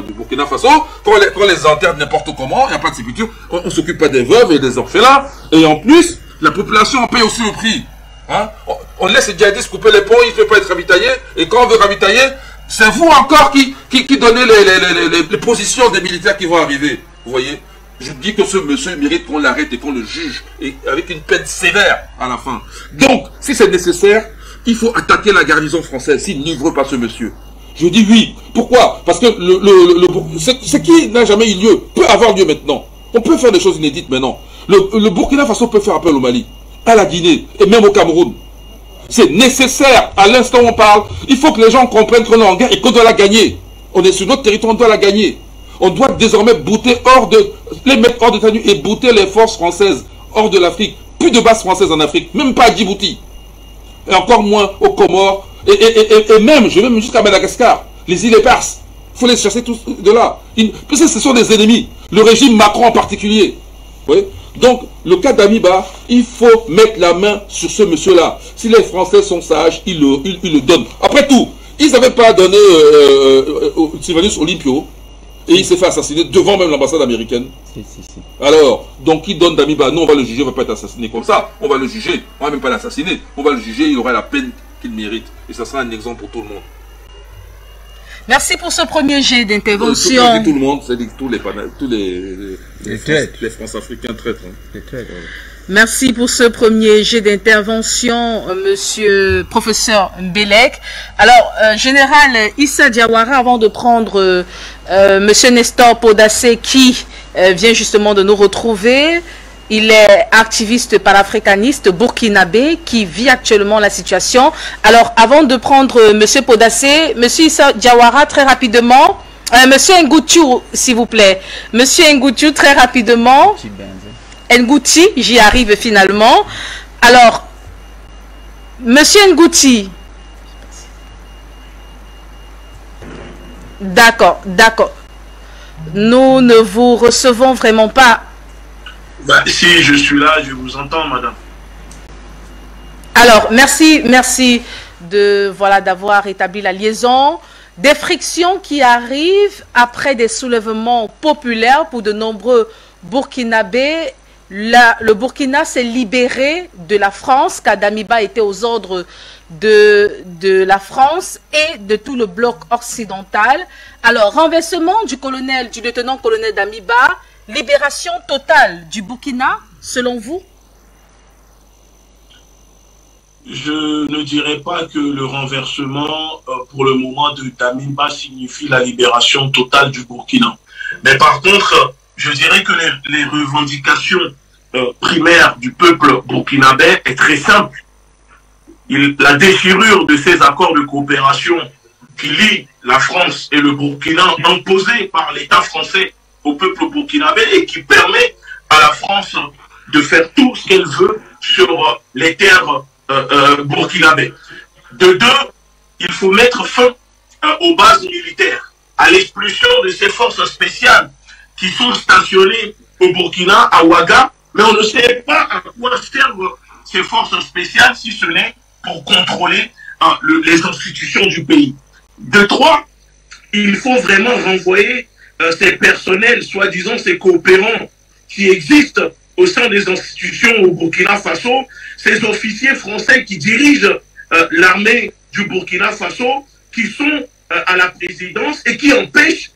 du Burkina Faso, quand les enterre n'importe comment, il n'y a pas de sépulture, on ne s'occupe pas des veuves et des orphelins, et en plus, la population en paye aussi le prix. Hein? On laisse les djihadistes couper les ponts, il ne fait pas être ravitaillé, et quand on veut ravitailler, c'est vous encore qui donnez les positions des militaires qui vont arriver. Vous voyez? Je dis que ce monsieur mérite qu'on l'arrête et qu'on le juge, et avec une peine sévère à la fin. Donc, si c'est nécessaire, il faut attaquer la garnison française s'il n'ivre pas ce monsieur. Je dis oui. Pourquoi? Parce que ce qui n'a jamais eu lieu peut avoir lieu maintenant. On peut faire des choses inédites maintenant. Le Burkina Faso peut faire appel au Mali, à la Guinée et même au Cameroun. C'est nécessaire. À l'instant où on parle, il faut que les gens comprennent qu'on est en guerre et qu'on doit la gagner. On est sur notre territoire, on doit la gagner. On doit désormais les mettre hors de tenue et bouter les forces françaises hors de l'Afrique. Plus de bases françaises en Afrique, même pas à Djibouti. Et encore moins aux Comores. Et même, je vais même jusqu'à Madagascar. Les îles Éparses. Il faut les chasser tous de là. Parce que ce sont des ennemis. Le régime Macron en particulier. Oui. Donc, le cas d'Amiba, il faut mettre la main sur ce monsieur-là. Si les Français sont sages, ils le donnent. Après tout, ils n'avaient pas donné Sylvanus Olympio. Et il s'est fait assassiner devant même l'ambassade américaine. Si. Alors, donc il donne Damiba. Nous, on va le juger, on ne va pas être assassiné comme ça. On va le juger. On ne va même pas l'assassiner. On va le juger, il aura la peine qu'il mérite. Et ça sera un exemple pour tout le monde. Merci pour ce premier jet d'intervention. Tout le monde, c'est-à-dire tous les France-Africains traîtres. Les traîtres, ouais. Merci pour ce premier jet d'intervention, monsieur professeur Mbelek. Alors, général Issa Diawara, avant de prendre monsieur Nestor Podassé qui vient justement de nous retrouver, il est activiste panafricaniste burkinabé qui vit actuellement la situation. Alors, avant de prendre monsieur Podassé, monsieur Issa Diawara, très rapidement, monsieur Ngoutou, s'il vous plaît. Monsieur Ngoutou, très rapidement. Ngouti, j'y arrive finalement. Alors, monsieur Ngouti. D'accord. Nous ne vous recevons vraiment pas. Bah, si je suis là, je vous entends, madame. Alors, merci d'avoir établi la liaison. Des frictions qui arrivent après des soulèvements populaires pour de nombreux Burkinabés. Le Burkina s'est libéré de la France, car Damiba était aux ordres de la France et de tout le bloc occidental. Alors, renversement du lieutenant-colonel Damiba, libération totale du Burkina, selon vous? Je ne dirais pas que le renversement, pour le moment, de Damiba signifie la libération totale du Burkina. Mais par contre, je dirais que les revendications primaires du peuple burkinabé est très simple. La déchirure de ces accords de coopération qui lient la France et le Burkina, imposés par l'État français au peuple burkinabé et qui permet à la France de faire tout ce qu'elle veut sur les terres burkinabé. De deux, il faut mettre fin aux bases militaires, à l'expulsion de ces forces spéciales qui sont stationnés au Burkina, à Ouaga, mais on ne sait pas à quoi servent ces forces spéciales si ce n'est pour contrôler les institutions du pays. De trois, il faut vraiment renvoyer ces personnels, soi-disant ces coopérants qui existent au sein des institutions au Burkina Faso, ces officiers français qui dirigent l'armée du Burkina Faso, qui sont à la présidence et qui empêchent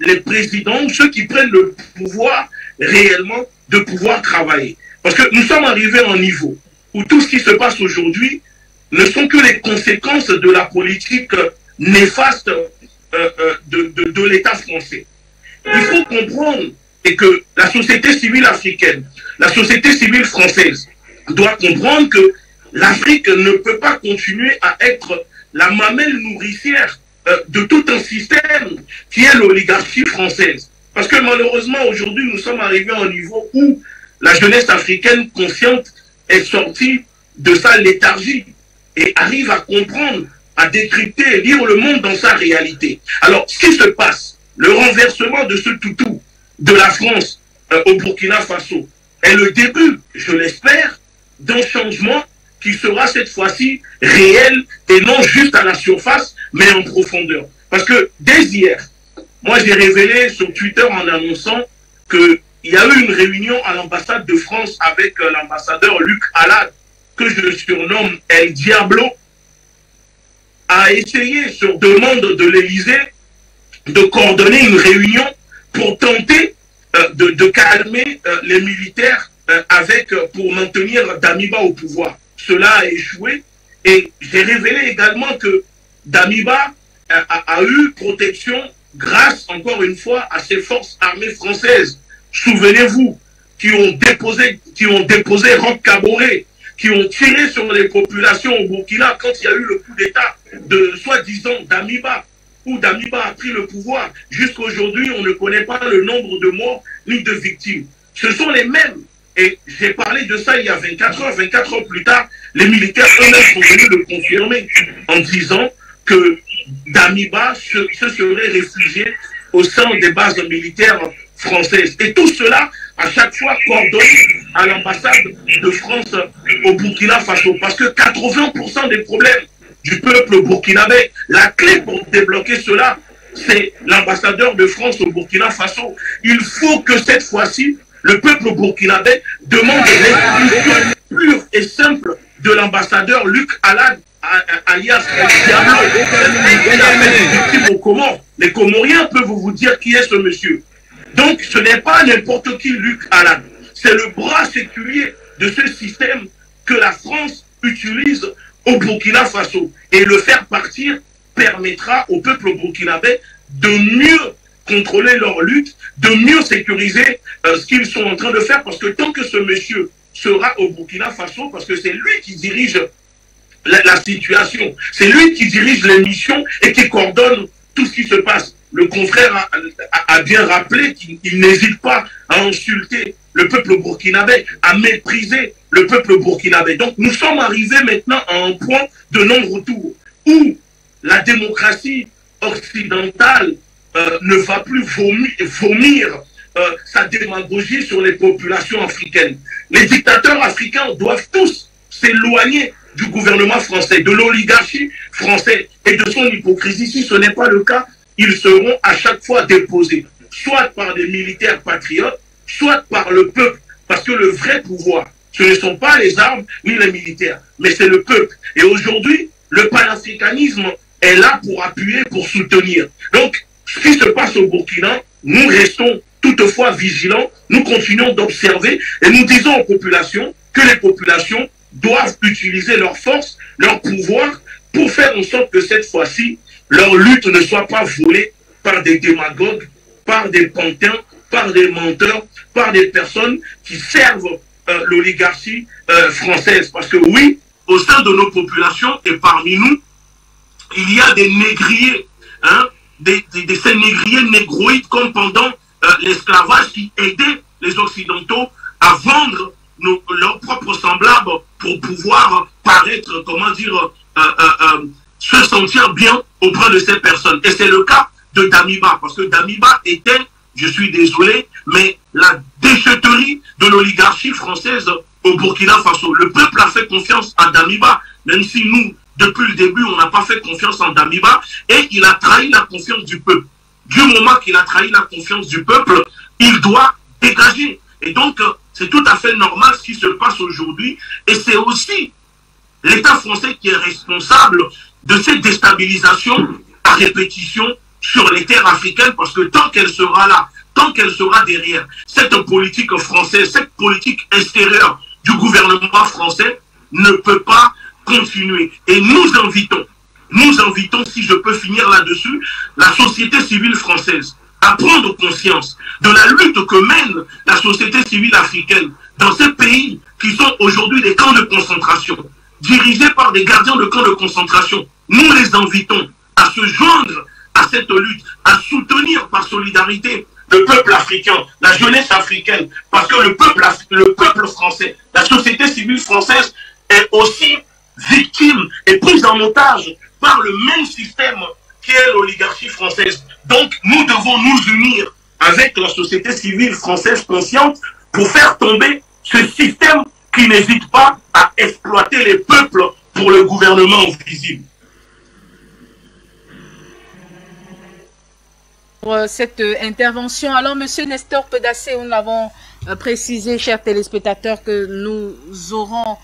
les présidents, ceux qui prennent le pouvoir réellement, de pouvoir travailler. Parce que nous sommes arrivés à un niveau où tout ce qui se passe aujourd'hui ne sont que les conséquences de la politique néfaste de l'État français. Il faut comprendre et que la société civile africaine, la société civile française doit comprendre que l'Afrique ne peut pas continuer à être la mamelle nourricière de tout un système qui est l'oligarchie française. Parce que malheureusement, aujourd'hui, nous sommes arrivés à un niveau où la jeunesse africaine consciente est sortie de sa léthargie et arrive à comprendre, à décrypter et lire le monde dans sa réalité. Alors, ce qui se passe, le renversement de ce toutou de la France au Burkina Faso est le début, je l'espère, d'un changement qui sera cette fois-ci réel et non juste à la surface, mais en profondeur. Parce que dès hier, moi j'ai révélé sur Twitter en annonçant qu'il y a eu une réunion à l'ambassade de France avec l'ambassadeur Luc Alad, que je surnomme El Diablo, a essayé sur demande de l'Élysée de coordonner une réunion pour tenter de calmer les militaires pour maintenir Damiba au pouvoir. Cela a échoué et j'ai révélé également que Damiba a eu protection grâce, encore une fois, à ces forces armées françaises. Souvenez-vous, qui ont déposé Roch Kaboré, qui ont tiré sur les populations au Burkina quand il y a eu le coup d'État de soi-disant Damiba, où Damiba a pris le pouvoir. Jusqu'à aujourd'hui, on ne connaît pas le nombre de morts ni de victimes. Ce sont les mêmes. Et j'ai parlé de ça il y a 24 heures. 24 heures plus tard, les militaires eux-mêmes sont venus le confirmer en disant que Damiba se serait réfugié au sein des bases militaires françaises. Et tout cela, à chaque fois, coordonné à l'ambassade de France au Burkina Faso. Parce que 80% des problèmes du peuple burkinabé, la clé pour débloquer cela, c'est l'ambassadeur de France au Burkina Faso. Il faut que cette fois-ci, le peuple burkinabé demande l'expulsion pure et simple de l'ambassadeur Luc Alad, alias Diablo. Il a fait des victimes aux Comores. Les Comoriens peuvent vous dire qui est ce monsieur. Donc, ce n'est pas n'importe qui, Luc Alad. C'est le bras sécurier de ce système que la France utilise au Burkina Faso. Et le faire partir permettra au peuple burkinabé de mieux contrôler leur lutte, de mieux sécuriser ce qu'ils sont en train de faire. Parce que tant que ce monsieur sera au Burkina Faso, parce que c'est lui qui dirige la situation, c'est lui qui dirige les missions et qui coordonne tout ce qui se passe. Le confrère a bien rappelé qu'il n'hésite pas à insulter le peuple burkinabé, à mépriser le peuple burkinabé. Donc nous sommes arrivés maintenant à un point de non-retour où la démocratie occidentale ne va plus vomir sa démagogie sur les populations africaines. Les dictateurs africains doivent tous s'éloigner du gouvernement français, de l'oligarchie française et de son hypocrisie. Si ce n'est pas le cas, ils seront à chaque fois déposés, soit par des militaires patriotes, soit par le peuple. Parce que le vrai pouvoir, ce ne sont pas les armes ni les militaires, mais c'est le peuple. Et aujourd'hui, le panafricanisme est là pour appuyer, pour soutenir. Donc, ce qui se passe au Burkina, nous restons toutefois vigilants, nous continuons d'observer et nous disons aux populations que les populations doivent utiliser leur force, leur pouvoir pour faire en sorte que cette fois-ci, leur lutte ne soit pas volée par des démagogues, par des pantins, par des menteurs, par des personnes qui servent l'oligarchie française. Parce que oui, au sein de nos populations et parmi nous, il y a des négriers, hein, ces négriers négroïdes comme pendant l'esclavage qui aidaient les Occidentaux à vendre leurs propres semblables pour pouvoir paraître, comment dire, se sentir bien auprès de ces personnes. Et c'est le cas de Damiba, parce que Damiba était, je suis désolé, mais la déchetterie de l'oligarchie française au Burkina Faso. Le peuple a fait confiance à Damiba, même si nous, depuis le début, on n'a pas fait confiance en Damiba, et il a trahi la confiance du peuple. Du moment qu'il a trahi la confiance du peuple, il doit dégager. Et donc, c'est tout à fait normal ce qui se passe aujourd'hui, et c'est aussi l'État français qui est responsable de cette déstabilisation à répétition sur les terres africaines, parce que tant qu'elle sera là, tant qu'elle sera derrière, cette politique française, cette politique extérieure du gouvernement français ne peut pas continuer. Et nous invitons, si je peux finir là-dessus, la société civile française à prendre conscience de la lutte que mène la société civile africaine dans ces pays qui sont aujourd'hui des camps de concentration, dirigés par des gardiens de camps de concentration. Nous les invitons à se joindre à cette lutte, à soutenir par solidarité le peuple africain, la jeunesse africaine, parce que le peuple français, la société civile française est aussi victime et prise en otage par le même système qui est l'oligarchie française. Donc nous devons nous unir avec la société civile française consciente pour faire tomber ce système qui n'hésite pas à exploiter les peuples pour le gouvernement visible. pour cette intervention. Alors, Monsieur Nestor Pedassé, nous l'avons précisé, chers téléspectateurs, que nous aurons,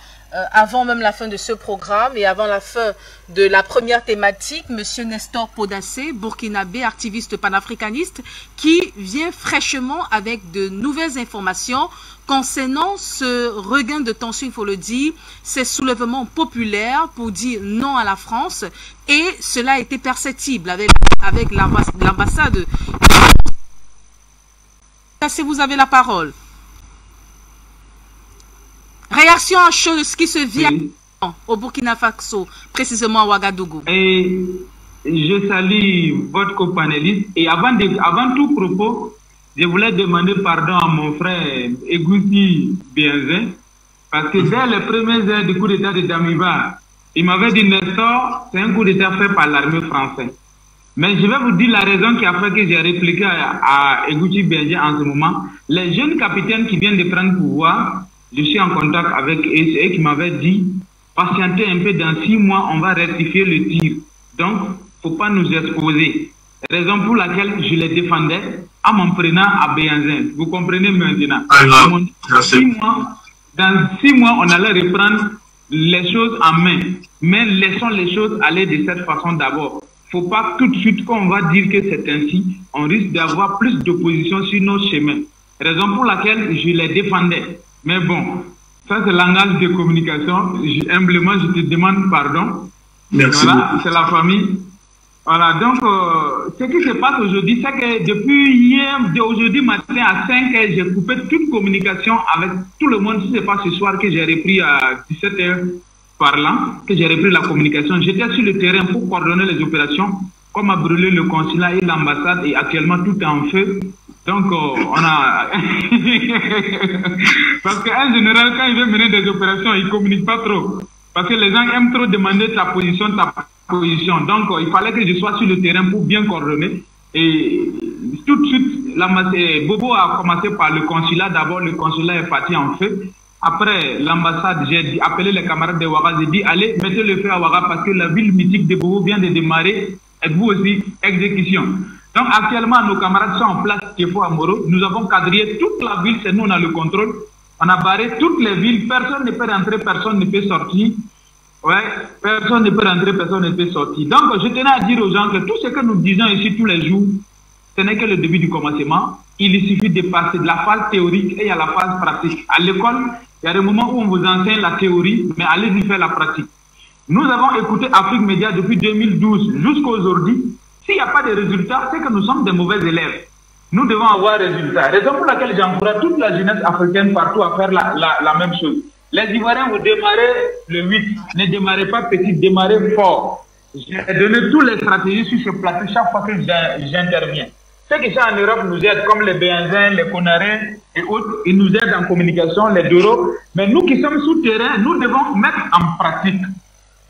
avant même la fin de ce programme et avant la fin de la première thématique, Monsieur Nestor Pedassé, burkinabé, activiste panafricaniste, qui vient fraîchement avec de nouvelles informations concernant ce regain de tension, il faut le dire, ces soulèvements populaires pour dire non à la France, et cela a été perceptible avec l'ambassade. Si vous avez la parole. Réaction à ce qui se vit au Burkina Faso, précisément à Ouagadougou. Et je salue votre copanéliste, et avant tout propos, je voulais demander pardon à mon frère Egoussi Bienzin, parce que dès les premières heures du coup d'état de Damiba, il m'avait dit Nestor, c'est un coup d'état fait par l'armée française. Mais je vais vous dire la raison qui a fait que j'ai répliqué à Egoussi Bienzin en ce moment. Les jeunes capitaines qui viennent de prendre pouvoir, je suis en contact avec eux et qui m'avaient dit patientez un peu, dans 6 mois, on va rectifier le tir. Donc, il ne faut pas nous exposer. Raison pour laquelle je les défendais en m'en prenant à Bienzin. Vous comprenez maintenant. Dans 6 mois, on allait reprendre les choses en main. Mais laissons les choses aller de cette façon d'abord. Il ne faut pas tout de suite qu'on va dire que c'est ainsi. On risque d'avoir plus d'opposition sur nos chemins. Raison pour laquelle je les défendais. Mais bon, ça c'est le langage de communication. Humblement, je te demande pardon. Merci. Voilà, c'est la famille. Voilà, donc, ce qui se passe aujourd'hui, c'est que depuis hier, aujourd'hui matin à 5 h, j'ai coupé toute communication avec tout le monde. Si ce n'est pas ce soir que j'ai repris à 17 h parlant, que j'ai repris la communication. J'étais sur le terrain pour coordonner les opérations, comme a brûlé le consulat et l'ambassade, et actuellement tout est en feu. Donc, on a... Parce qu'un général, quand il veut mener des opérations, il ne communique pas trop. Parce que les gens aiment trop demander ta position. Donc, il fallait que je sois sur le terrain pour bien coordonner. Et tout de suite, Bobo a commencé par le consulat. D'abord, le consulat est parti en feu. Après l'ambassade, j'ai appelé les camarades de Ouaga. J'ai dit, allez, mettez le feu à Ouaga parce que la ville mythique de Bobo vient de démarrer. Et vous aussi, exécution. Donc, actuellement, nos camarades sont en place, Kéfo Amoro. Nous avons quadrillé toute la ville. C'est nous, on a le contrôle. On a barré toutes les villes. Personne ne peut rentrer, personne ne peut sortir. Ouais, personne ne peut rentrer, personne ne peut sortir. Donc, je tenais à dire aux gens que tout ce que nous disons ici tous les jours, ce n'est que le début du commencement. Il suffit de passer de la phase théorique et à la phase pratique. À l'école, il y a des moments où on vous enseigne la théorie, mais allez-y faire la pratique. Nous avons écouté Afrique Média depuis 2012 jusqu'à aujourd'hui. S'il n'y a pas de résultats, c'est que nous sommes des mauvais élèves. Nous devons avoir des résultats. Raison pour laquelle j'encourage toute la jeunesse africaine partout à faire la même chose. Les Ivoiriens, vous démarrez le 8. Ne démarrez pas petit, démarrez fort. J'ai donné toutes les stratégies sur ce plateau chaque fois que j'interviens. Ceux qui sont en Europe nous aident, comme les Béanzins, les Conarins et autres. Ils nous aident en communication, les Doro. Mais nous qui sommes sous terrain, nous devons mettre en pratique.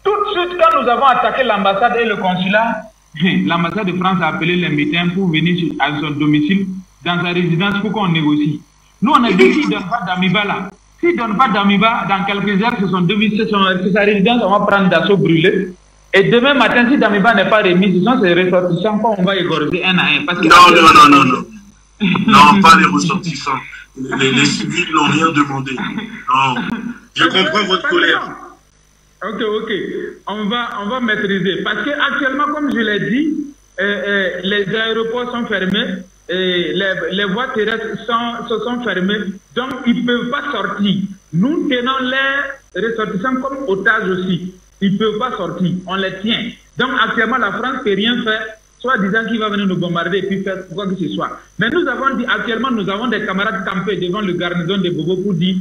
Tout de suite, quand nous avons attaqué l'ambassade et le consulat, l'ambassade de France a appelé les médecins pour venir à son domicile, dans sa résidence, pour qu'on négocie. Nous, on a dit qu'ils ne donnent pas d'Amiba là. S'ils ne donnent pas d'Amiba, dans quelques heures, c'est sa résidence, on va prendre d'assaut brûlé. Et demain matin, si Damiba n'est pas remis, ce sont ses ressortissants qu'on va égorger un à un. Parce que non. Non, pas les ressortissants. Les civils n'ont rien demandé. Non. Je comprends votre colère. Ok. On va maîtriser. Parce qu'actuellement, comme je l'ai dit, les aéroports sont fermés. Et les voies terrestres se sont fermées, donc ils ne peuvent pas sortir. Nous tenons les ressortissants comme otages aussi. Ils ne peuvent pas sortir, on les tient. Donc actuellement, la France ne peut rien faire, soit disant qu'il va venir nous bombarder et puis faire quoi que ce soit. Mais nous avons dit, actuellement, nous avons des camarades campés devant le garnison de Bobo pour dire,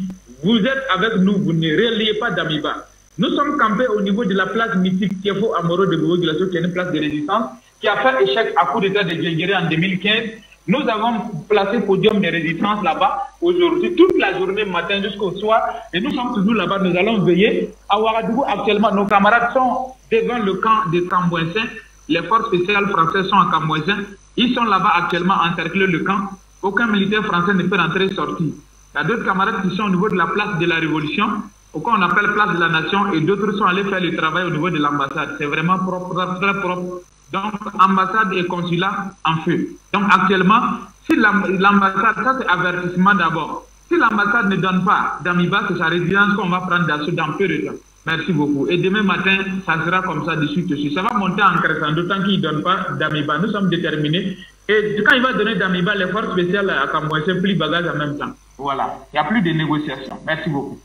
vous êtes avec nous, vous ne reliez pas d'Amiba. Nous sommes campés au niveau de la place mythique Kéfo Amoro de Bobo Glasso, qui est une place de résistance, qui a fait échec à coup d'état de Djengéré en 2015. Nous avons placé podium de résistance là-bas aujourd'hui, toute la journée, matin jusqu'au soir. Et nous sommes toujours là-bas, nous allons veiller. À Ouagadougou, actuellement, nos camarades sont devant le camp de Cambouessin. Les forces spéciales françaises sont à Cambouessin. Ils sont là-bas actuellement, encerclés le camp. Aucun militaire français ne peut rentrer et sortir. Il y a d'autres camarades qui sont au niveau de la place de la Révolution, au qu'on appelle place de la Nation, et d'autres sont allés faire le travail au niveau de l'ambassade. C'est vraiment propre, très propre. Donc, ambassade et consulat en feu. Donc, actuellement, si l'ambassade, ça c'est avertissement d'abord. Si l'ambassade ne donne pas d'Amiba, c'est sa résidence qu'on va prendre d'assaut dans peu de temps. Merci beaucoup. Et demain matin, ça sera comme ça de suite aussi. Ça va monter en crescendo tant qu'il ne donne pas d'Amiba. Nous sommes déterminés. Et quand il va donner d'Amiba, les forces spéciales à Cameroun, c'est plus bagage en même temps. Voilà. Il n'y a plus de négociations. Merci beaucoup.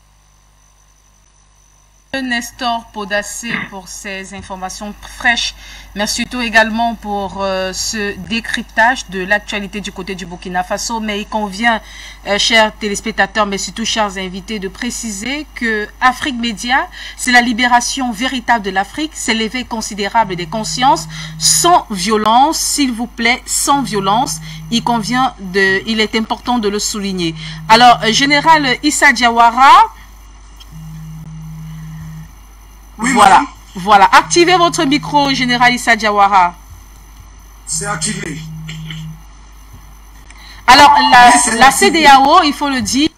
Nestor Podacé pour ces informations fraîches. Merci tout également pour ce décryptage de l'actualité du côté du Burkina Faso. Mais il convient, chers téléspectateurs, mais surtout chers invités, de préciser que Afrique Média, c'est la libération véritable de l'Afrique, c'est l'éveil considérable des consciences, sans violence, s'il vous plaît, sans violence. Il est important de le souligner. Alors, Général Issa Diawara, oui, voilà. Activez votre micro, Général Issa Diawara. C'est activé. Alors, la CEDEAO, il faut le dire,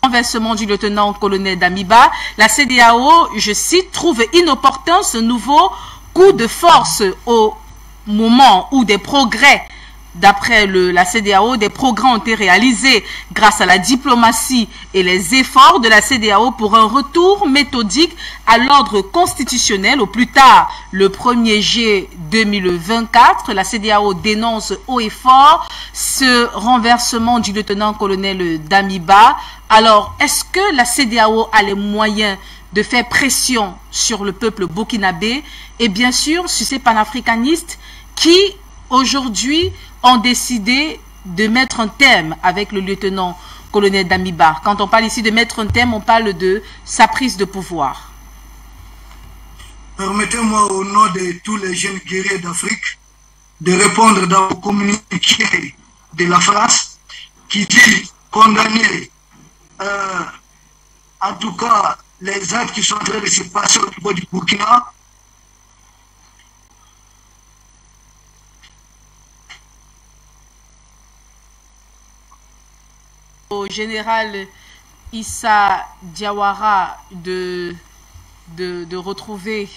renversement du lieutenant-colonel Damiba, la CEDEAO, je cite, trouve inopportun ce nouveau coup de force au moment où des progrès, d'après la CEDEAO, des progrès ont été réalisés grâce à la diplomatie et les efforts de la CEDEAO pour un retour méthodique à l'ordre constitutionnel au plus tard le 1er juillet 2024. La CEDEAO dénonce haut et fort ce renversement du lieutenant-colonel Damiba. Alors, est-ce que la CEDEAO a les moyens de faire pression sur le peuple burkinabé et bien sûr sur ces panafricanistes qui, aujourd'hui, ont décidé de mettre un terme avec le lieutenant-colonel Damiba. Quand on parle ici de mettre un terme, on parle de sa prise de pouvoir. Permettez-moi, au nom de tous les jeunes guerriers d'Afrique, de répondre dans le communiqué de la France qui dit condamner, en tout cas, les actes qui sont en train de se passer au niveau du Burkina. Au général Issa Diawara de retrouver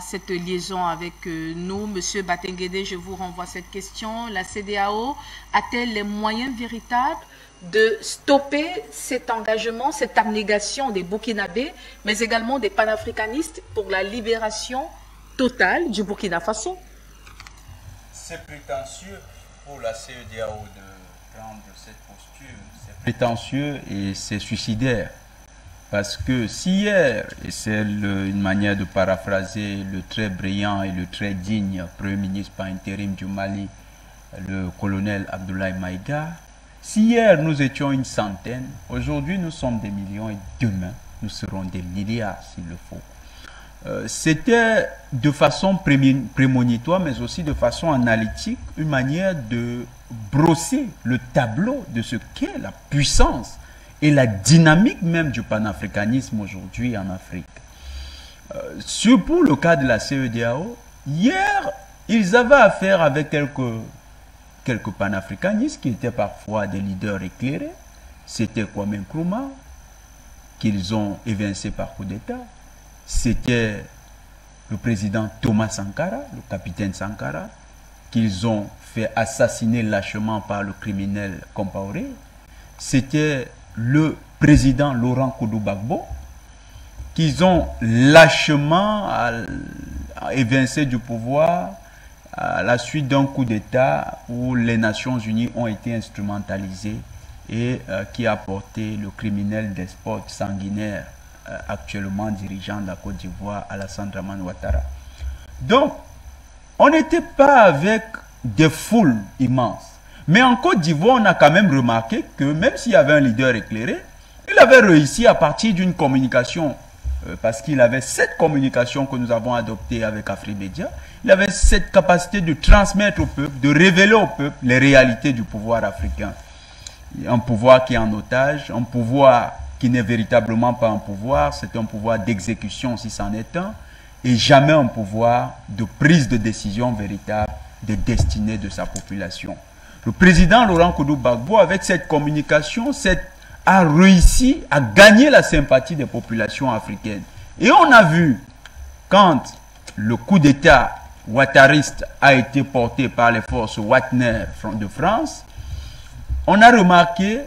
cette liaison avec nous. Monsieur Batenguede, je vous renvoie cette question. La CEDEAO a-t-elle les moyens véritables de stopper cet engagement, cette abnégation des Burkinabés, mais également des panafricanistes pour la libération totale du Burkina Faso? C'est prétentieux pour la CEDEAO de prendre cette posture. C'est prétentieux et c'est suicidaire. Parce que si hier, et c'est une manière de paraphraser le très brillant et le très digne Premier ministre par intérim du Mali, le colonel Abdoulaye Maïga, si hier nous étions une centaine, aujourd'hui nous sommes des millions et demain nous serons des milliards s'il le faut. C'était de façon prémonitoire mais aussi de façon analytique une manière de brosser le tableau de ce qu'est la puissance et la dynamique même du panafricanisme aujourd'hui en Afrique. Pour le cas de la CEDEAO, hier, ils avaient affaire avec quelques panafricanistes qui étaient parfois des leaders éclairés. C'était Kwame Nkrumah, qu'ils ont évincé par coup d'État. C'était le président Thomas Sankara, le capitaine Sankara, qu'ils ont fait assassiner lâchement par le criminel Compaoré. C'était le président Laurent Gbagbo, qu'ils ont lâchement évincé du pouvoir à la suite d'un coup d'État où les Nations Unies ont été instrumentalisées et qui a porté le criminel despote sanguinaire actuellement dirigeant de la Côte d'Ivoire, Alassane Dramane Ouattara. Donc, on n'était pas avec des foules immenses. Mais en Côte d'Ivoire, on a quand même remarqué que même s'il y avait un leader éclairé, il avait réussi à partir d'une communication, parce qu'il avait cette communication que nous avons adoptée avec Afrique Média, il avait cette capacité de transmettre au peuple, de révéler au peuple les réalités du pouvoir africain. Un pouvoir qui est en otage, un pouvoir qui n'est véritablement pas un pouvoir, c'est un pouvoir d'exécution si c'en est un, et jamais un pouvoir de prise de décision véritable des destinées de sa population. Le président Laurent Gbagbo, avec cette communication, a réussi à gagner la sympathie des populations africaines. Et on a vu, quand le coup d'État ouattariste a été porté par les forces Wagner de France, on a remarqué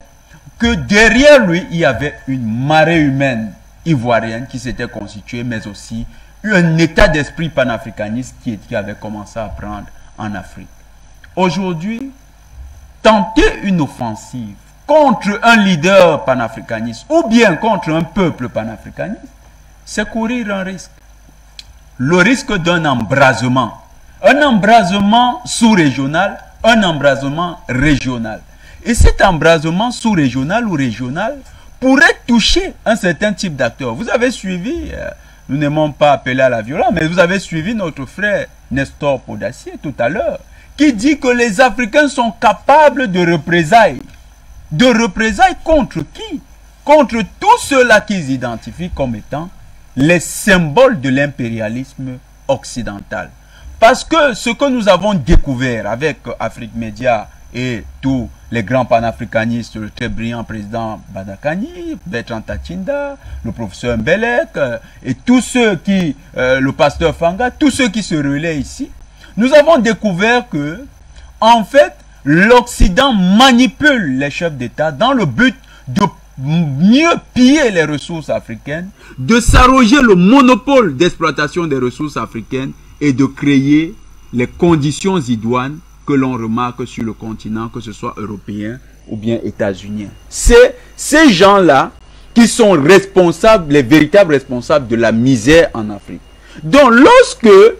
que derrière lui, il y avait une marée humaine ivoirienne qui s'était constituée, mais aussi un état d'esprit panafricaniste qui avait commencé à prendre en Afrique. Aujourd'hui, tenter une offensive contre un leader panafricaniste ou bien contre un peuple panafricaniste, c'est courir un risque. Le risque d'un embrasement. Un embrasement sous-régional, un embrasement régional. Et cet embrasement sous-régional ou régional pourrait toucher un certain type d'acteurs. Vous avez suivi, nous n'aimons pas appeler à la violence, mais vous avez suivi notre frère Nestor Podacier tout à l'heure, qui dit que les Africains sont capables de représailles. De représailles contre qui? Contre tous ceux-là qu'ils identifient comme étant les symboles de l'impérialisme occidental. Parce que ce que nous avons découvert avec Afrique Média et tous les grands panafricanistes, le très brillant président Badakani, Bertrand Tachinda, le professeur Mbelek, et tous ceux qui, le pasteur Fanga, tous ceux qui se relaient ici, nous avons découvert que, en fait, l'Occident manipule les chefs d'État dans le but de mieux piller les ressources africaines, de s'arroger le monopole d'exploitation des ressources africaines et de créer les conditions idoines que l'on remarque sur le continent, que ce soit européen ou bien états-unien. C'est ces gens-là qui sont responsables, les véritables responsables de la misère en Afrique. Donc lorsque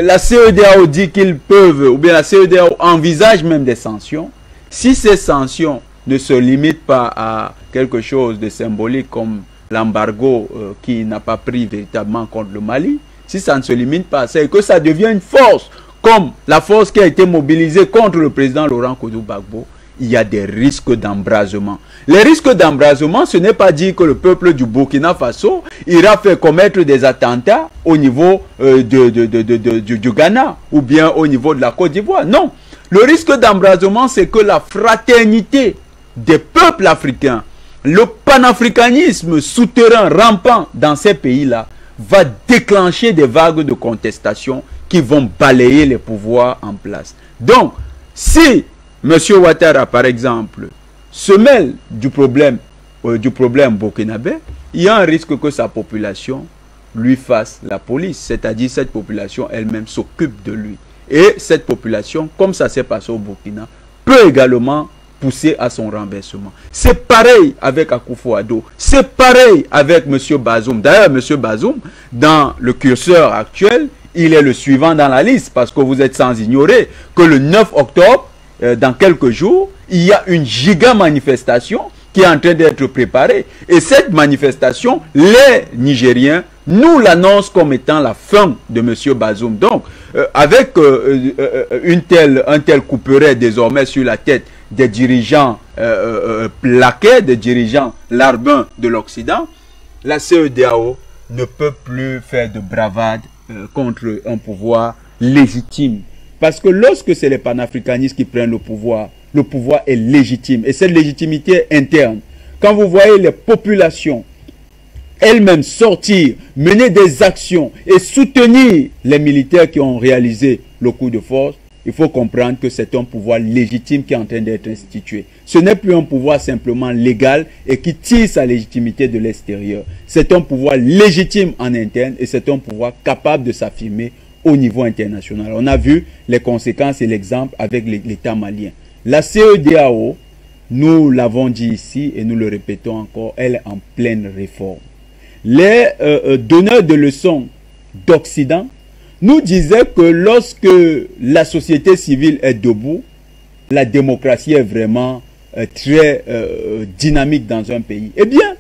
la CEDEAO dit qu'ils peuvent, ou bien la CEDEAO envisage même des sanctions, si ces sanctions ne se limitent pas à quelque chose de symbolique comme l'embargo qui n'a pas pris véritablement contre le Mali, si ça ne se limite pas à ça et que ça devient une force, comme la force qui a été mobilisée contre le président Laurent Gbagbo, il y a des risques d'embrasement. Les risques d'embrasement, ce n'est pas dire que le peuple du Burkina Faso ira faire commettre des attentats au niveau du Ghana ou bien au niveau de la Côte d'Ivoire. Non. Le risque d'embrasement, c'est que la fraternité des peuples africains, le panafricanisme souterrain rampant dans ces pays-là, va déclencher des vagues de contestation qui vont balayer les pouvoirs en place. Donc, si M. Ouattara, par exemple, se mêle du problème burkinabé, il y a un risque que sa population lui fasse la police, c'est-à-dire cette population elle-même s'occupe de lui. Et cette population, comme ça s'est passé au Burkina, peut également pousser à son renversement. C'est pareil avec Akufo-Addo, c'est pareil avec M. Bazoum. D'ailleurs, M. Bazoum, dans le curseur actuel, il est le suivant dans la liste, parce que vous êtes sans ignorer que le 9 octobre, dans quelques jours, il y a une giga manifestation qui est en train d'être préparée. Et cette manifestation, les Nigériens nous l'annoncent comme étant la fin de M. Bazoum. Donc, avec un tel couperet désormais sur la tête des dirigeants plaqués, des dirigeants larbins de l'Occident, la CEDEAO ne peut plus faire de bravade contre un pouvoir légitime. Parce que lorsque c'est les panafricanistes qui prennent le pouvoir est légitime. Et cette légitimité est interne. Quand vous voyez les populations elles-mêmes sortir, mener des actions et soutenir les militaires qui ont réalisé le coup de force, il faut comprendre que c'est un pouvoir légitime qui est en train d'être institué. Ce n'est plus un pouvoir simplement légal et qui tire sa légitimité de l'extérieur. C'est un pouvoir légitime en interne et c'est un pouvoir capable de s'affirmer au niveau international. On a vu les conséquences et l'exemple avec l'État malien. La CEDEAO, nous l'avons dit ici et nous le répétons encore, elle est en pleine réforme. Les donneurs de leçons d'Occident nous disaient que lorsque la société civile est debout, la démocratie est vraiment très dynamique dans un pays. Eh bien,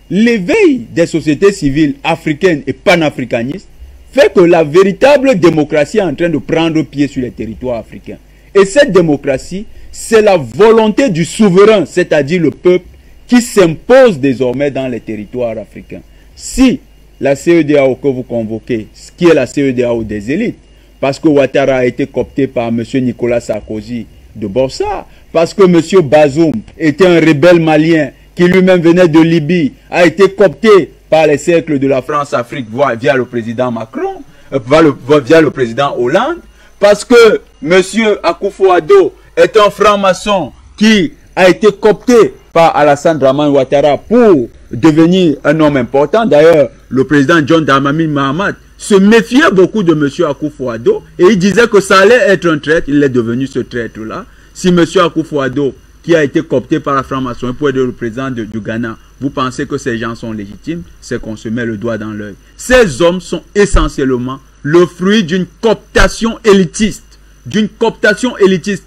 l'éveil des sociétés civiles africaines et panafricanistes fait que la véritable démocratie est en train de prendre pied sur les territoires africains. Et cette démocratie, c'est la volonté du souverain, c'est-à-dire le peuple, qui s'impose désormais dans les territoires africains. Si la CEDEAO que vous convoquez, ce qui est la CEDEAO des élites, parce que Ouattara a été coopté par M. Nicolas Sarkozy de Borsa, parce que M. Bazoum était un rebelle malien qui lui-même venait de Libye, a été coopté par les cercles de la France-Afrique via le président Macron, via le président Hollande, parce que M. Akufo-Addo est un franc-maçon qui a été coopté par Alassane Dramane Ouattara pour devenir un homme important. D'ailleurs, le président John Dramani Mahama se méfiait beaucoup de M. Akufo-Addo et il disait que ça allait être un traître. Il est devenu ce traître-là. Si M. Akufo-Addo, qui a été coopté par la franc-maçonnerie pour être le président du Ghana, vous pensez que ces gens sont légitimes, c'est qu'on se met le doigt dans l'œil. Ces hommes sont essentiellement le fruit d'une cooptation élitiste.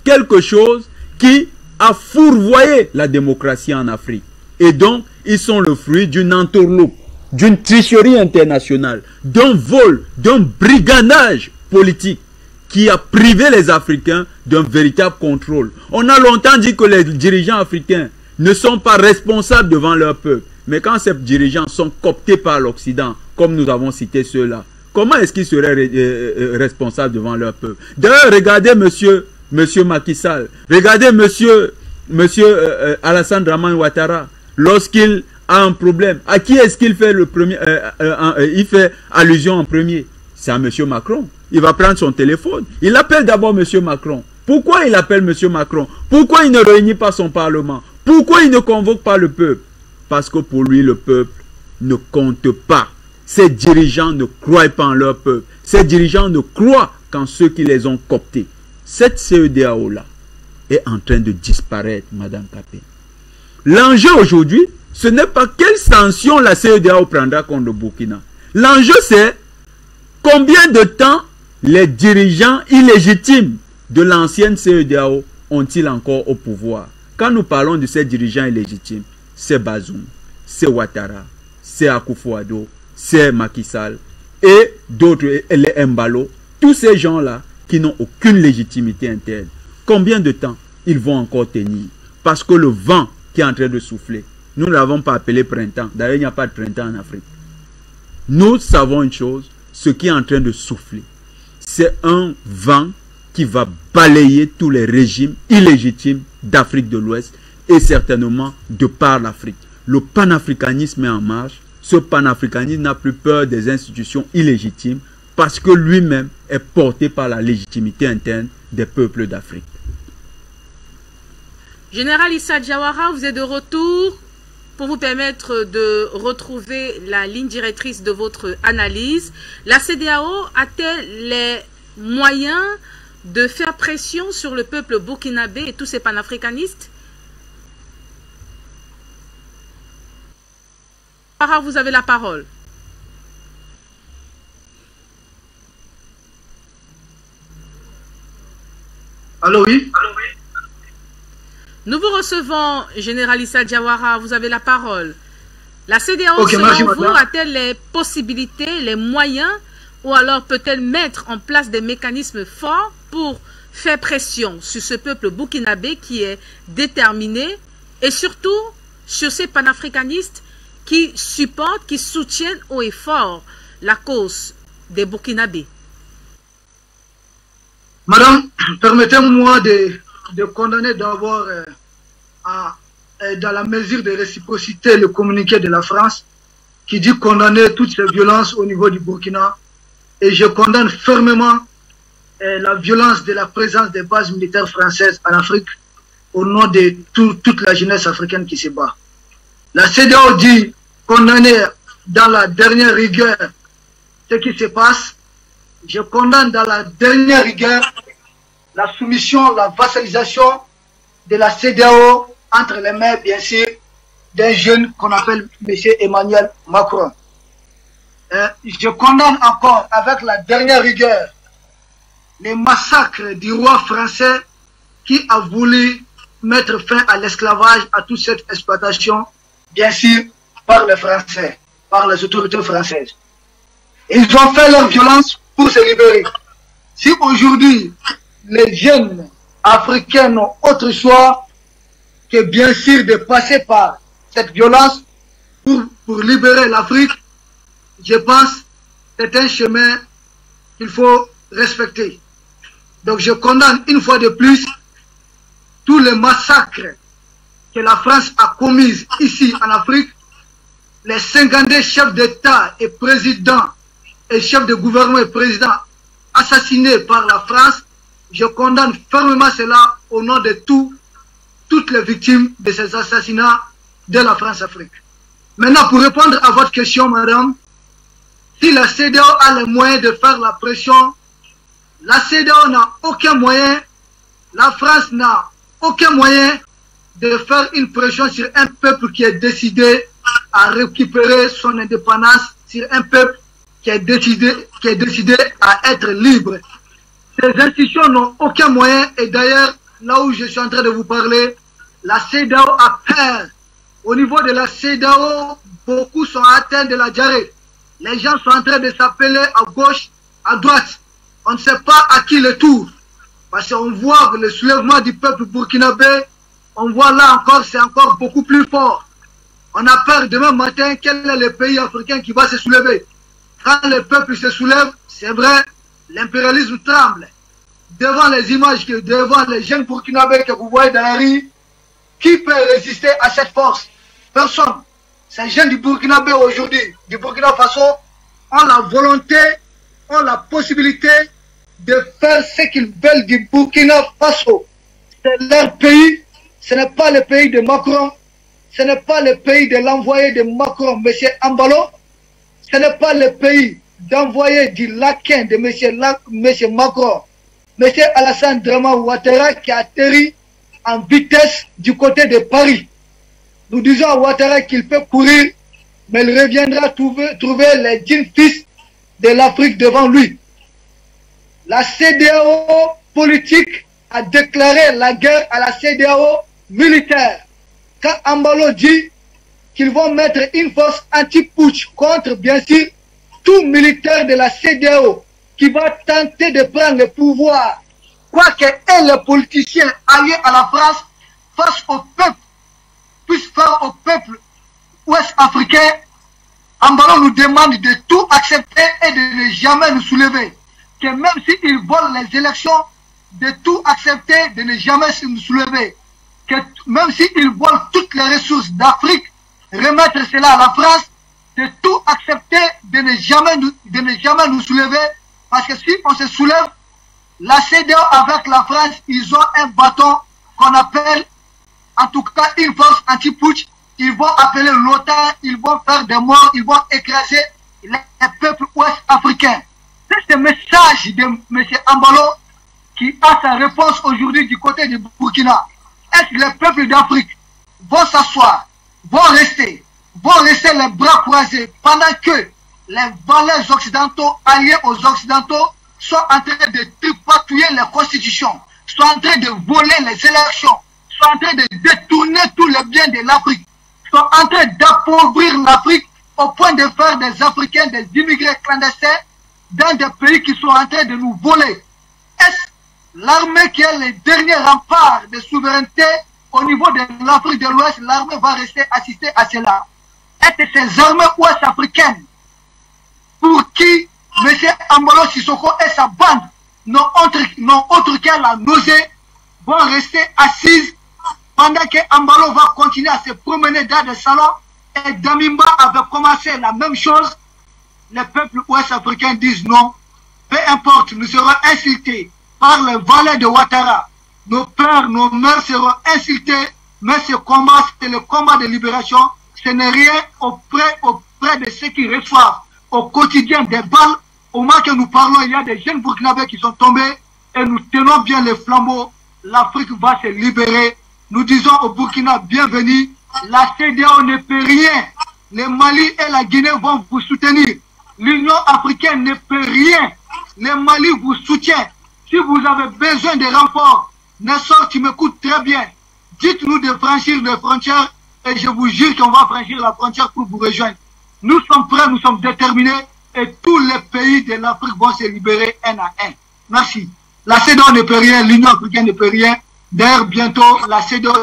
Quelque chose qui a fourvoyé la démocratie en Afrique. Et donc, ils sont le fruit d'une entourloupe, d'une tricherie internationale, d'un vol, d'un brigandage politique qui a privé les Africains d'un véritable contrôle. On a longtemps dit que les dirigeants africains ne sont pas responsables devant leur peuple. Mais quand ces dirigeants sont cooptés par l'Occident, comme nous avons cité ceux-là, comment est-ce qu'ils seraient responsables devant leur peuple? D'ailleurs, regardez monsieur Macky Sall, regardez monsieur Alassane Dramane Ouattara, lorsqu'il a un problème, à qui est-ce qu'il fait le premier, il fait allusion en premier? C'est à monsieur Macron. Il va prendre son téléphone. Il appelle d'abord monsieur Macron. Pourquoi il appelle monsieur Macron? Pourquoi il ne réunit pas son parlement? Pourquoi il ne convoque pas le peuple? Parce que pour lui, le peuple ne compte pas. Ces dirigeants ne croient pas en leur peuple. Ces dirigeants ne croient qu'en ceux qui les ont cooptés. Cette CEDEAO-là est en train de disparaître, Madame Capet. L'enjeu aujourd'hui, ce n'est pas quelle sanction la CEDEAO prendra contre le Burkina. L'enjeu, c'est combien de temps les dirigeants illégitimes de l'ancienne CEDEAO ont-ils encore au pouvoir? Quand nous parlons de ces dirigeants illégitimes, c'est Bazoum, c'est Ouattara, c'est Akufo-Addo, c'est Macky Sall et d'autres, les Mbalo, tous ces gens-là qui n'ont aucune légitimité interne. Combien de temps ils vont encore tenir? Parce que le vent qui est en train de souffler, nous ne l'avons pas appelé printemps. D'ailleurs, il n'y a pas de printemps en Afrique. Nous savons une chose, ce qui est en train de souffler, c'est un vent qui va balayer tous les régimes illégitimes d'Afrique de l'Ouest et certainement de par l'Afrique. Le panafricanisme est en marche. Ce panafricanisme n'a plus peur des institutions illégitimes parce que lui-même est porté par la légitimité interne des peuples d'Afrique. Général Issa Diawara, vous êtes de retour pour vous permettre de retrouver la ligne directrice de votre analyse. La CEDEAO a-t-elle les moyens de faire pression sur le peuple burkinabé et tous ces panafricanistes? Vous avez la parole. Allô, oui. Nous vous recevons, Général Issa Diawara, vous avez la parole. La CEDEAO, selon vous, a-t-elle les possibilités, les moyens, ou alors peut-elle mettre en place des mécanismes forts pour faire pression sur ce peuple burkinabé qui est déterminé et surtout sur ces panafricanistes qui supportent, qui soutiennent haut et fort la cause des Burkinabés? Madame, permettez-moi de condamner d'abord dans la mesure de réciprocité le communiqué de la France qui dit condamner toutes ces violences au niveau du Burkina. Et je condamne fermement la violence de la présence des bases militaires françaises en Afrique au nom de toute la jeunesse africaine qui se bat. La CEDEAO dit condamner dans la dernière rigueur ce qui se passe. Je condamne dans la dernière rigueur la soumission, la vassalisation de la CEDEAO entre les mains, bien sûr, d'un jeune qu'on appelle M. Emmanuel Macron. Je condamne encore avec la dernière rigueur les massacres du roi français qui a voulu mettre fin à l'esclavage, à toute cette exploitation, bien sûr, par les Français, par les autorités françaises. Ils ont fait leur violence pour se libérer. Si aujourd'hui, les jeunes africains n'ont autre choix que bien sûr de passer par cette violence pour libérer l'Afrique, je pense que c'est un chemin qu'il faut respecter. Donc je condamne une fois de plus tous les massacres que la France a commis ici en Afrique, les 52 chefs d'État et présidents et chef de gouvernement et président assassinés par la France, je condamne fermement cela au nom de toutes les victimes de ces assassinats de la France-Afrique. Maintenant, pour répondre à votre question, madame, si la CEDEAO a les moyens de faire la pression, la CEDEAO n'a aucun moyen, la France n'a aucun moyen de faire une pression sur un peuple qui est décidé à récupérer son indépendance, sur un peuple qui est décidé à être libre. Ces institutions n'ont aucun moyen et d'ailleurs, là où je suis en train de vous parler, la CEDEAO a peur. Au niveau de la CEDEAO, beaucoup sont atteints de la diarrhée. Les gens sont en train de s'appeler à gauche, à droite. On ne sait pas à qui le tour. Parce qu'on voit le soulèvement du peuple burkinabé, on voit là encore, c'est encore beaucoup plus fort. On a peur demain matin, quel est le pays africain qui va se soulever? Quand le peuple se soulève, c'est vrai, l'impérialisme tremble. Devant les images, devant les jeunes burkinabés que vous voyez dans la rue, qui peut résister à cette force? Personne. Ces jeunes du Burkinabé aujourd'hui, du Burkina Faso, ont la volonté, ont la possibilité de faire ce qu'ils veulent du Burkina Faso. C'est leur pays, ce n'est pas le pays de Macron, ce n'est pas le pays de l'envoyé de Macron, M. Ambalo, ce n'est pas le pays d'envoyé du laquin de M. Macron, M. Alassane Draman Ouattara qui a atterri en vitesse du côté de Paris. Nous disons à Ouattara qu'il peut courir, mais il reviendra trouver les 10 fils de l'Afrique devant lui. La CEDEAO politique a déclaré la guerre à la CEDEAO militaire. Quand Ambalo dit qu'ils vont mettre une force anti-putsch contre, bien sûr, tout militaire de la CEDEAO qui va tenter de prendre le pouvoir, quoique les politiciens alliés à la France face au peuple, puissent faire au peuple ouest-africain, Ambalo nous demande de tout accepter et de ne jamais nous soulever. Que même s'ils volent les élections, de tout accepter, de ne jamais nous soulever. Que même s'ils volent toutes les ressources d'Afrique, remettre cela à la France, de tout accepter, de ne jamais nous soulever. Parce que si on se soulève, la CEDEAO avec la France, ils ont un bâton qu'on appelle, en tout cas, une force anti-putsch. Ils vont appeler l'OTAN, ils vont faire des morts, ils vont écraser les peuples ouest-africains. C'est ce message de M. Ambalo qui a sa réponse aujourd'hui du côté du Burkina. Est-ce que les peuples d'Afrique vont s'asseoir, vont rester les bras croisés pendant que les valeurs occidentaux, alliés aux occidentaux, sont en train de tripatouiller les constitutions, sont en train de voler les élections, sont en train de détourner tous les biens de l'Afrique, sont en train d'appauvrir l'Afrique au point de faire des Africains, des immigrés clandestins dans des pays qui sont en train de nous voler. Est-ce l'armée qui est le dernier rempart de souveraineté au niveau de l'Afrique de l'Ouest, l'armée va rester assister à cela? Est-ce ces armées ouest-africaines pour qui M. Ambalo Sissoko et sa bande n'ont autre qu'à la nausée, vont rester assises pendant que Ambalo va continuer à se promener dans des salons et Damimba avait commencé la même chose? Les peuples ouest-africains disent non, peu importe, nous serons insultés par les valets de Ouattara. Nos pères, nos mères seront insultés, mais ce combat, c'est le combat de libération. Ce n'est rien auprès de ceux qui reçoivent au quotidien des balles. Au moment que nous parlons, il y a des jeunes burkinabés qui sont tombés et nous tenons bien les flambeaux. L'Afrique va se libérer. Nous disons au Burkina, bienvenue. La CEDEAO ne peut rien. Le Mali et la Guinée vont vous soutenir. L'Union africaine ne peut rien. Le Mali vous soutient. Si vous avez besoin de renforts, Nassor, tu m'écoutes très bien. Dites-nous de franchir les frontières et je vous jure qu'on va franchir la frontière pour vous rejoindre. Nous sommes prêts, nous sommes déterminés et tous les pays de l'Afrique vont se libérer un à un. Merci. La CEDEAO ne peut rien, l'Union africaine ne peut rien. D'ailleurs, bientôt, la CEDEAO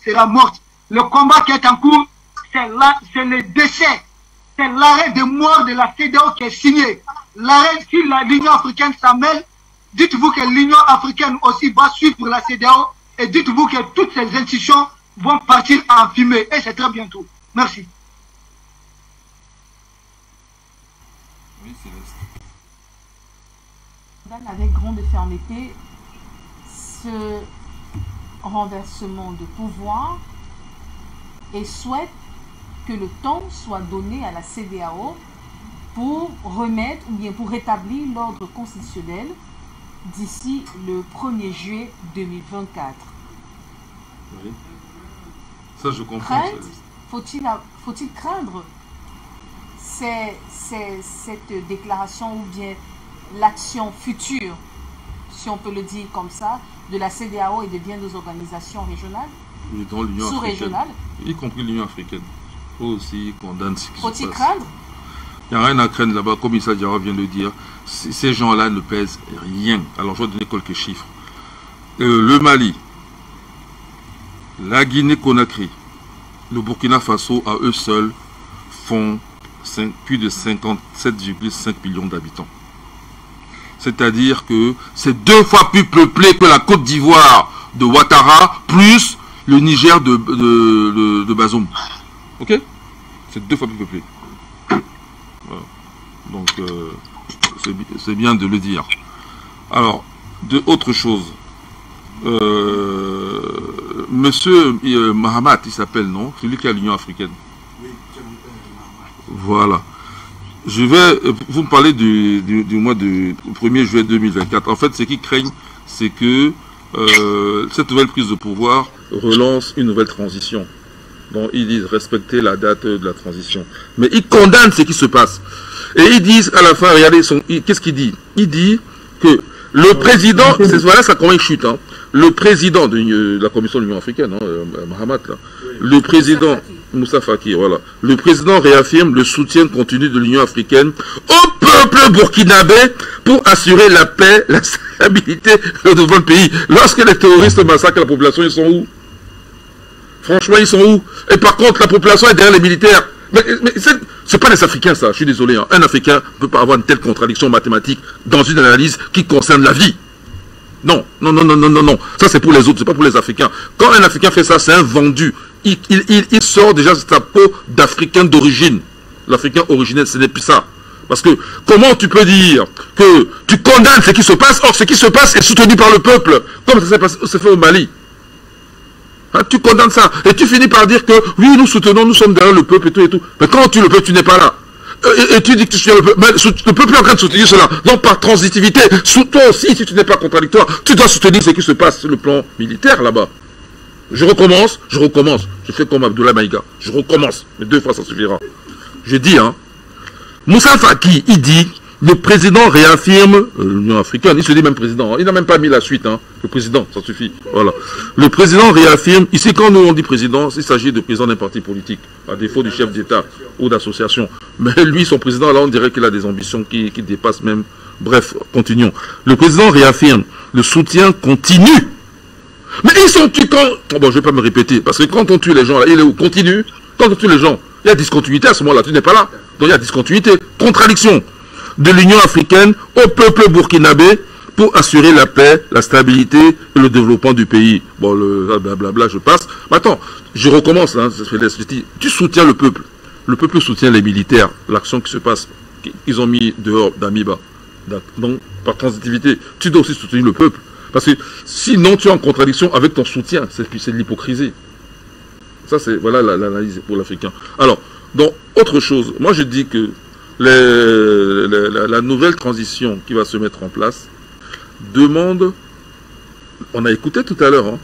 sera morte. Le combat qui est en cours, c'est le décès. C'est l'arrêt de mort de la CEDEAO qui est signé. L'arrêt, si l'Union africaine s'en mêle, dites-vous que l'Union africaine aussi va suivre la CEDEAO et dites-vous que toutes ces institutions vont partir en fumée. Et c'est très bientôt. Merci. Oui, Céleste. Avec grande fermeté ce renversement de pouvoir et souhaite que le temps soit donné à la CEDEAO pour remettre ou bien pour rétablir l'ordre constitutionnel d'ici le 1er juillet 2024. Oui. Ça, je comprends. Faut-il craindre cette déclaration ou bien l'action future, si on peut le dire comme ça, de la CEDEAO et de bien des organisations régionales, sous-régionales, y compris l'Union africaine. Eux aussi condamnent ce qui se passe. Faut-il craindre? Il n'y a rien à craindre là-bas, comme Issa Diawara vient de le dire. Ces gens-là ne pèsent rien. Alors je vais donner quelques chiffres. Le Mali, la Guinée-Conakry, le Burkina Faso, à eux seuls, font plus de 57,5 millions d'habitants. C'est-à-dire que c'est 2 fois plus peuplé que la Côte d'Ivoire de Ouattara, plus le Niger de Bazoum. Ok? C'est 2 fois plus peuplé. Voilà. Donc, c'est bien de le dire. Alors, autre chose. Monsieur Mahamat, il s'appelle, non? Celui qui a l'Union africaine. Oui, voilà. Je vais vous parler du mois du 1er juillet 2024. En fait, ce qu'ils craignent, c'est que cette nouvelle prise de pouvoir relance une nouvelle transition. Donc, ils disent respecter la date de la transition. Mais ils condamnent ce qui se passe. Et ils disent à la fin, regardez, qu'est-ce qu'il dit? Il dit que le président, voilà, ça comment il chute, hein. Le président de la Commission de l'Union africaine, hein, Mahamat, là, le président Moussa Faki, voilà, le président réaffirme le soutien continu de l'Union africaine au peuple burkinabé pour assurer la paix, la stabilité devant le pays. Lorsque les terroristes massacrent la population, ils sont où? Franchement, ils sont où? Et par contre, la population est derrière les militaires. Mais c'est pas les Africains, ça, je suis désolé. Hein. Un Africain ne peut pas avoir une telle contradiction mathématique dans une analyse qui concerne la vie. Non, non, non, non, non, non, non. Ça, c'est pour les autres, c'est pas pour les Africains. Quand un Africain fait ça, c'est un vendu. Il sort déjà de sa peau d'Africain d'origine. L'Africain originel, ce n'est plus ça. Parce que, comment tu peux dire que tu condamnes ce qui se passe, or ce qui se passe est soutenu par le peuple, comme ça s'est fait au Mali? Hein, tu condamnes ça. Et tu finis par dire que, oui, nous soutenons, nous sommes derrière le peuple et tout et tout. Mais quand tu le peuple, tu n'es pas là. Et tu dis que tu soutiens le peuple. Mais le peuple est en train de soutenir cela. Donc, par transitivité, toi aussi, si tu n'es pas contradictoire, tu dois soutenir ce qui se passe sur le plan militaire là-bas. Je recommence. Je fais comme Abdoulaye Maïga. Je recommence. Mais 2 fois, ça suffira. Je dis, hein. Moussa Faki, il dit, le président réaffirme, l'Union africaine, il se dit même président, hein, il n'a même pas mis la suite, hein, le président, ça suffit, voilà. Le président réaffirme, ici quand nous on dit président, il s'agit de président d'un parti politique, à défaut du chef d'État ou d'association. Mais lui, son président, là on dirait qu'il a des ambitions qui dépassent même, bref, continuons. Le président réaffirme le soutien continu. Mais ils sont tués quand... Oh, bon, je ne vais pas me répéter, parce que quand on tue les gens, là, il est où? Continue. Quand on tue les gens, il y a discontinuité à ce moment-là, tu n'es pas là. Donc il y a discontinuité, contradiction de l'Union africaine au peuple burkinabé pour assurer la paix, la stabilité et le développement du pays. Bon, le blablabla, je passe. Mais attends, je recommence, hein, je dis, tu soutiens le peuple soutient les militaires, l'action qui se passe, qu'ils ont mis dehors d'Amiba. Donc, par transitivité, tu dois aussi soutenir le peuple. Parce que sinon, tu es en contradiction avec ton soutien, c'est de l'hypocrisie. Ça, c'est, voilà l'analyse pour l'Africain. Alors, donc, autre chose, moi je dis que la nouvelle transition qui va se mettre en place demande, on a écouté tout à l'heure, hein,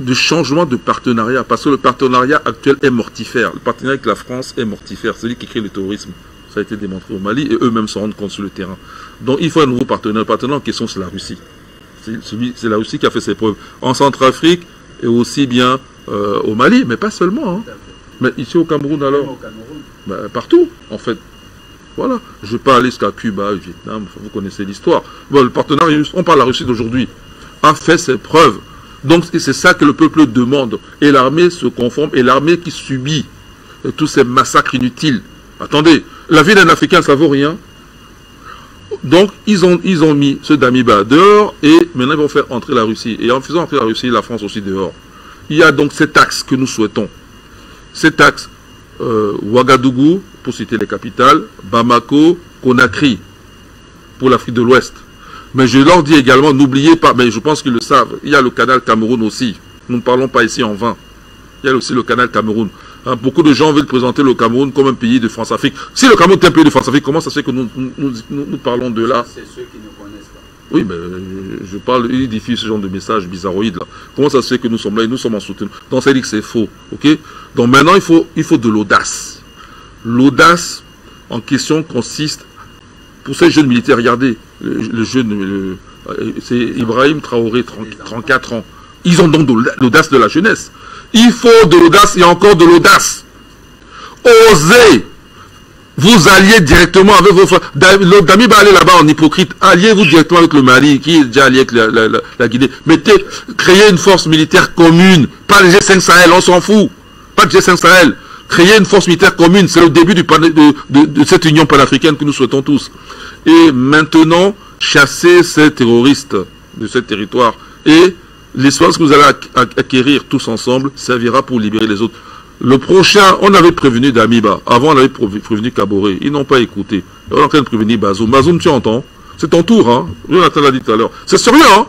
de changement de partenariat, parce que le partenariat actuel est mortifère. Le partenariat avec la France est mortifère, c'est lui qui crée le terrorisme. Ça a été démontré au Mali et eux-mêmes s'en rendent compte sur le terrain. Donc il faut un nouveau partenaire. Le partenaire en question, c'est la Russie. C'est la Russie qui a fait ses preuves en Centrafrique et aussi bien au Mali, mais pas seulement. Hein. Mais ici au Cameroun alors, ben, partout en fait. Voilà, je ne vais pas aller jusqu'à Cuba, Vietnam, vous connaissez l'histoire. Bon, le partenariat, on parle de la Russie d'aujourd'hui, a fait ses preuves. Donc c'est ça que le peuple demande. Et l'armée se conforme, et l'armée qui subit tous ces massacres inutiles. Attendez, la vie d'un Africain, ça vaut rien. Donc ils ont mis ceux d'Amiba dehors, et maintenant ils vont faire entrer la Russie. Et en faisant entrer la Russie, la France aussi dehors. Il y a donc cet axe que nous souhaitons. Cet axe, Ouagadougou, pour citer les capitales, Bamako, Conakry pour l'Afrique de l'Ouest. Mais je leur dis également, n'oubliez pas, mais je pense qu'ils le savent, il y a le canal Cameroun aussi. Nous ne parlons pas ici en vain. Il y a aussi le canal Cameroun. Hein, beaucoup de gens veulent présenter le Cameroun comme un pays de France-Afrique. Si le Cameroun est un pays de France-Afrique, comment ça se fait que nous parlons de là? C'est ceux qui ne connaissent pas. Oui, mais je parle, il diffuse ce genre de messages bizarroïdes là. Comment ça se fait que nous sommes là et nous sommes en soutien? Donc ça dit que c'est faux, ok? Donc maintenant il faut de l'audace. L'audace en question consiste, pour ces jeunes militaires, regardez, le jeune, c'est Ibrahim Traoré, 34 ans. Ils ont donc de l'audace de la jeunesse. Il faut de l'audace et encore de l'audace. Osez vous alliez directement avec vos frères. Damiba allez là-bas en hypocrite. Alliez-vous directement avec le Mali, qui est déjà allié avec la Guinée. Créez une force militaire commune. Pas le G5 Sahel, on s'en fout. Pas le G5 Sahel. Créez une force militaire commune. C'est le début de cette union panafricaine que nous souhaitons tous. Et maintenant, chassez ces terroristes de ce territoire. Et l'espace que vous allez acquérir tous ensemble servira pour libérer les autres. Le prochain, on avait prévenu Damiba. Avant, on avait prévenu Kaboré. Ils n'ont pas écouté. On est en train de prévenir Bazoum. Bazoum, tu entends? C'est ton tour, hein? Jonathan l'a dit tout à l'heure. C'est sérieux, hein?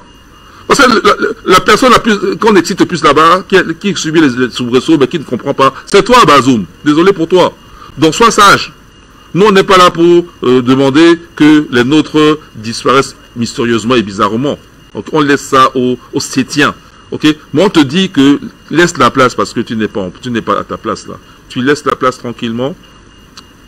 Parce que la personne qu'on excite le plus là-bas, qui subit les soubresauts, mais qui ne comprend pas, c'est toi, Bazoum. Désolé pour toi. Donc, sois sage. Nous, on n'est pas là pour demander que les nôtres disparaissent mystérieusement et bizarrement. Donc, on laisse ça aux Sétiens. Ok, moi on te dit que laisse la place parce que tu n'es pas à ta place là. Tu laisses la place tranquillement.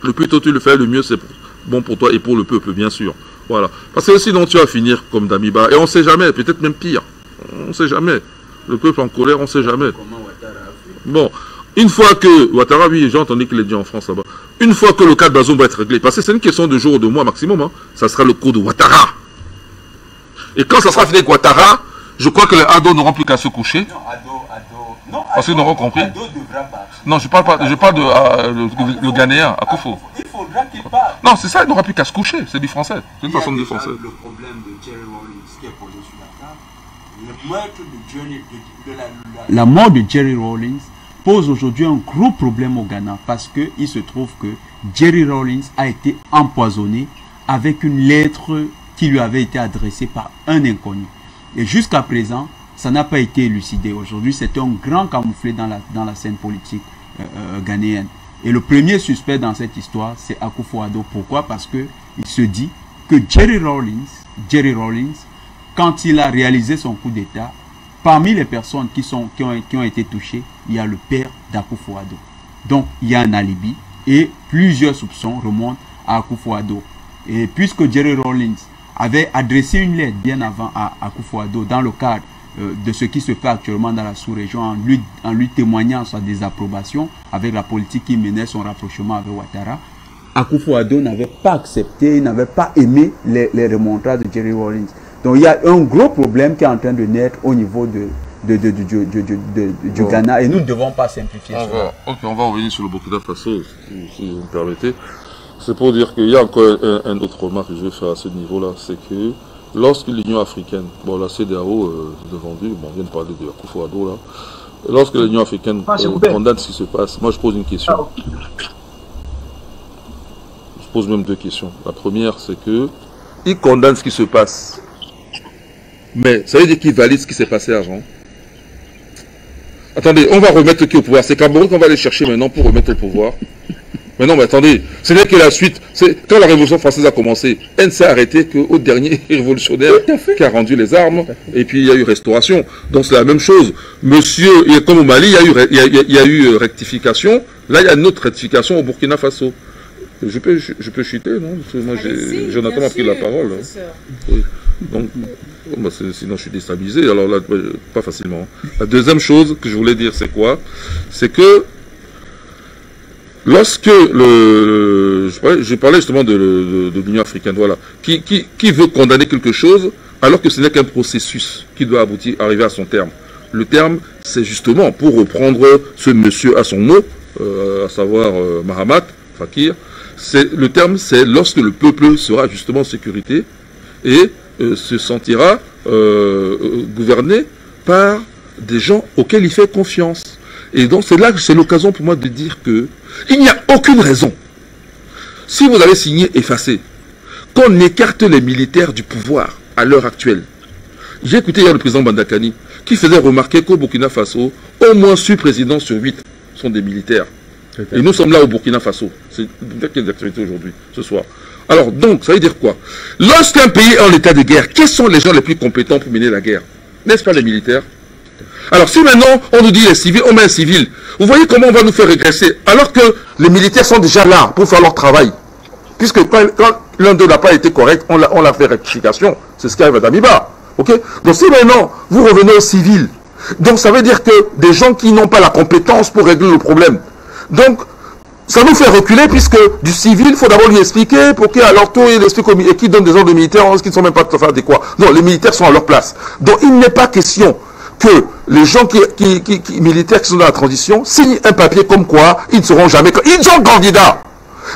Le plus tôt tu le fais, le mieux c'est bon pour toi et pour le peuple bien sûr. Voilà. Parce que sinon tu vas finir comme Damiba et on ne sait jamais, peut-être même pire. On ne sait jamais. Le peuple en colère, on ne sait jamais. Bon, une fois que Ouattara, oui, j'ai entendu qu'il est dit en France là-bas. Une fois que le cas de Bazoum va être réglé, parce que c'est une question de jours ou de mois maximum, hein, ça sera le coup de Ouattara. Et quand ça sera fini avec Ouattara, je crois que les ados n'auront plus qu'à se coucher. Non, parce qu'ils n'auront compris. Non, je parle de le Ghanéen, Akufo. Il faudra qu'il parle. Non, c'est ça, il n'aura plus qu'à se coucher. C'est du français. C'est une façon de dire français. Le problème de Jerry Rawlings qui est posé sur la table, le meurtre de la mort de Jerry Rawlings pose aujourd'hui un gros problème au Ghana parce qu'il se trouve que Jerry Rawlings a été empoisonné avec une lettre qui lui avait été adressée par un inconnu. Et jusqu'à présent, ça n'a pas été élucidé. Aujourd'hui, c'est un grand camouflet dans la scène politique ghanéenne. Et le premier suspect dans cette histoire, c'est Akufo-Addo. Pourquoi? Parce qu'il se dit que Jerry Rawlings, quand il a réalisé son coup d'État, parmi les personnes qui ont été touchées, il y a le père d'Akufo-Addo. Donc, il y a un alibi et plusieurs soupçons remontent à Akufo-Addo. Et puisque Jerry Rawlings avait adressé une lettre bien avant à Akufo-Addo dans le cadre de ce qui se fait actuellement dans la sous-région en lui témoignant sa désapprobation avec la politique qui menait son rapprochement avec Ouattara. Akufo-Addo n'avait pas accepté, il n'avait pas aimé les remontrances de Jerry Rawlings. Donc il y a un gros problème qui est en train de naître au niveau du Ghana et nous ne devons pas simplifier cela. Ok, on va revenir sur le Burkina Faso si vous me permettez. C'est pour dire qu'il y a encore un autre remarque que je vais faire à ce niveau-là, c'est que lorsque l'Union africaine, bon la CEDEAO est vendue, bon on vient de parler de Akufo-Addo là, lorsque l'Union africaine condamne ce qui se passe, moi je pose une question. Je pose même deux questions. La première c'est que, il condamne ce qui se passe, mais ça veut dire qu'il valide ce qui s'est passé avant. Attendez, on va remettre qui au pouvoir? C'est Cameroun qu'on va aller chercher maintenant pour remettre au pouvoir. Mais non, mais attendez, ce n'est que la suite. Quand la Révolution française a commencé, elle ne s'est arrêtée qu'au dernier révolutionnaire qui a rendu les armes, et puis il y a eu restauration. Donc c'est la même chose. Monsieur, comme au Mali, il y a eu rectification. Là, il y a une autre rectification au Burkina Faso. Je peux chuter, non? Parce que moi, Jonathan m'a pris la parole. Hein. Oui. Donc, bah sinon je suis déstabilisé. Alors là, pas facilement. La deuxième chose que je voulais dire, c'est quoi? C'est que lorsque je parlais justement de l'Union africaine, voilà, qui veut condamner quelque chose alors que ce n'est qu'un processus qui doit arriver à son terme. Le terme, c'est justement, pour reprendre ce monsieur à son nom, à savoir Mahamat, Fakir, le terme, c'est lorsque le peuple sera justement en sécurité et se sentira gouverné par des gens auxquels il fait confiance. Et donc c'est là que c'est l'occasion pour moi de dire que il n'y a aucune raison. Si vous avez signé effacé, qu'on écarte les militaires du pouvoir à l'heure actuelle. J'ai écouté hier le président Bandakani qui faisait remarquer qu'au Burkina Faso, au moins 6 présidents sur 8 sont des militaires. Et nous sommes là au Burkina Faso. C'est peut-être qu'il y a des activités aujourd'hui, ce soir. Alors, donc, ça veut dire quoi? Lorsqu'un pays est en état de guerre, quels sont les gens les plus compétents pour mener la guerre? N'est-ce pas les militaires? Alors, si maintenant, on nous dit les civils, on met un civil, vous voyez comment on va nous faire régresser, alors que les militaires sont déjà là pour faire leur travail. Puisque quand l'un d'eux n'a pas été correct, on l'a fait rectification. C'est ce qui arrive à Damiba. Okay? Donc, si maintenant, vous revenez aux civils, donc ça veut dire que des gens qui n'ont pas la compétence pour régler le problème. Donc, ça nous fait reculer puisque du civil, il faut d'abord lui expliquer pour qu'à leur tour, il explique et qui donne des ordres de militaires qui ne sont même pas tout à fait adéquats. Non, les militaires sont à leur place. Donc, il n'est pas question que les gens militaires qui sont dans la transition signent un papier comme quoi ils ne seront jamais... Ils sont candidats.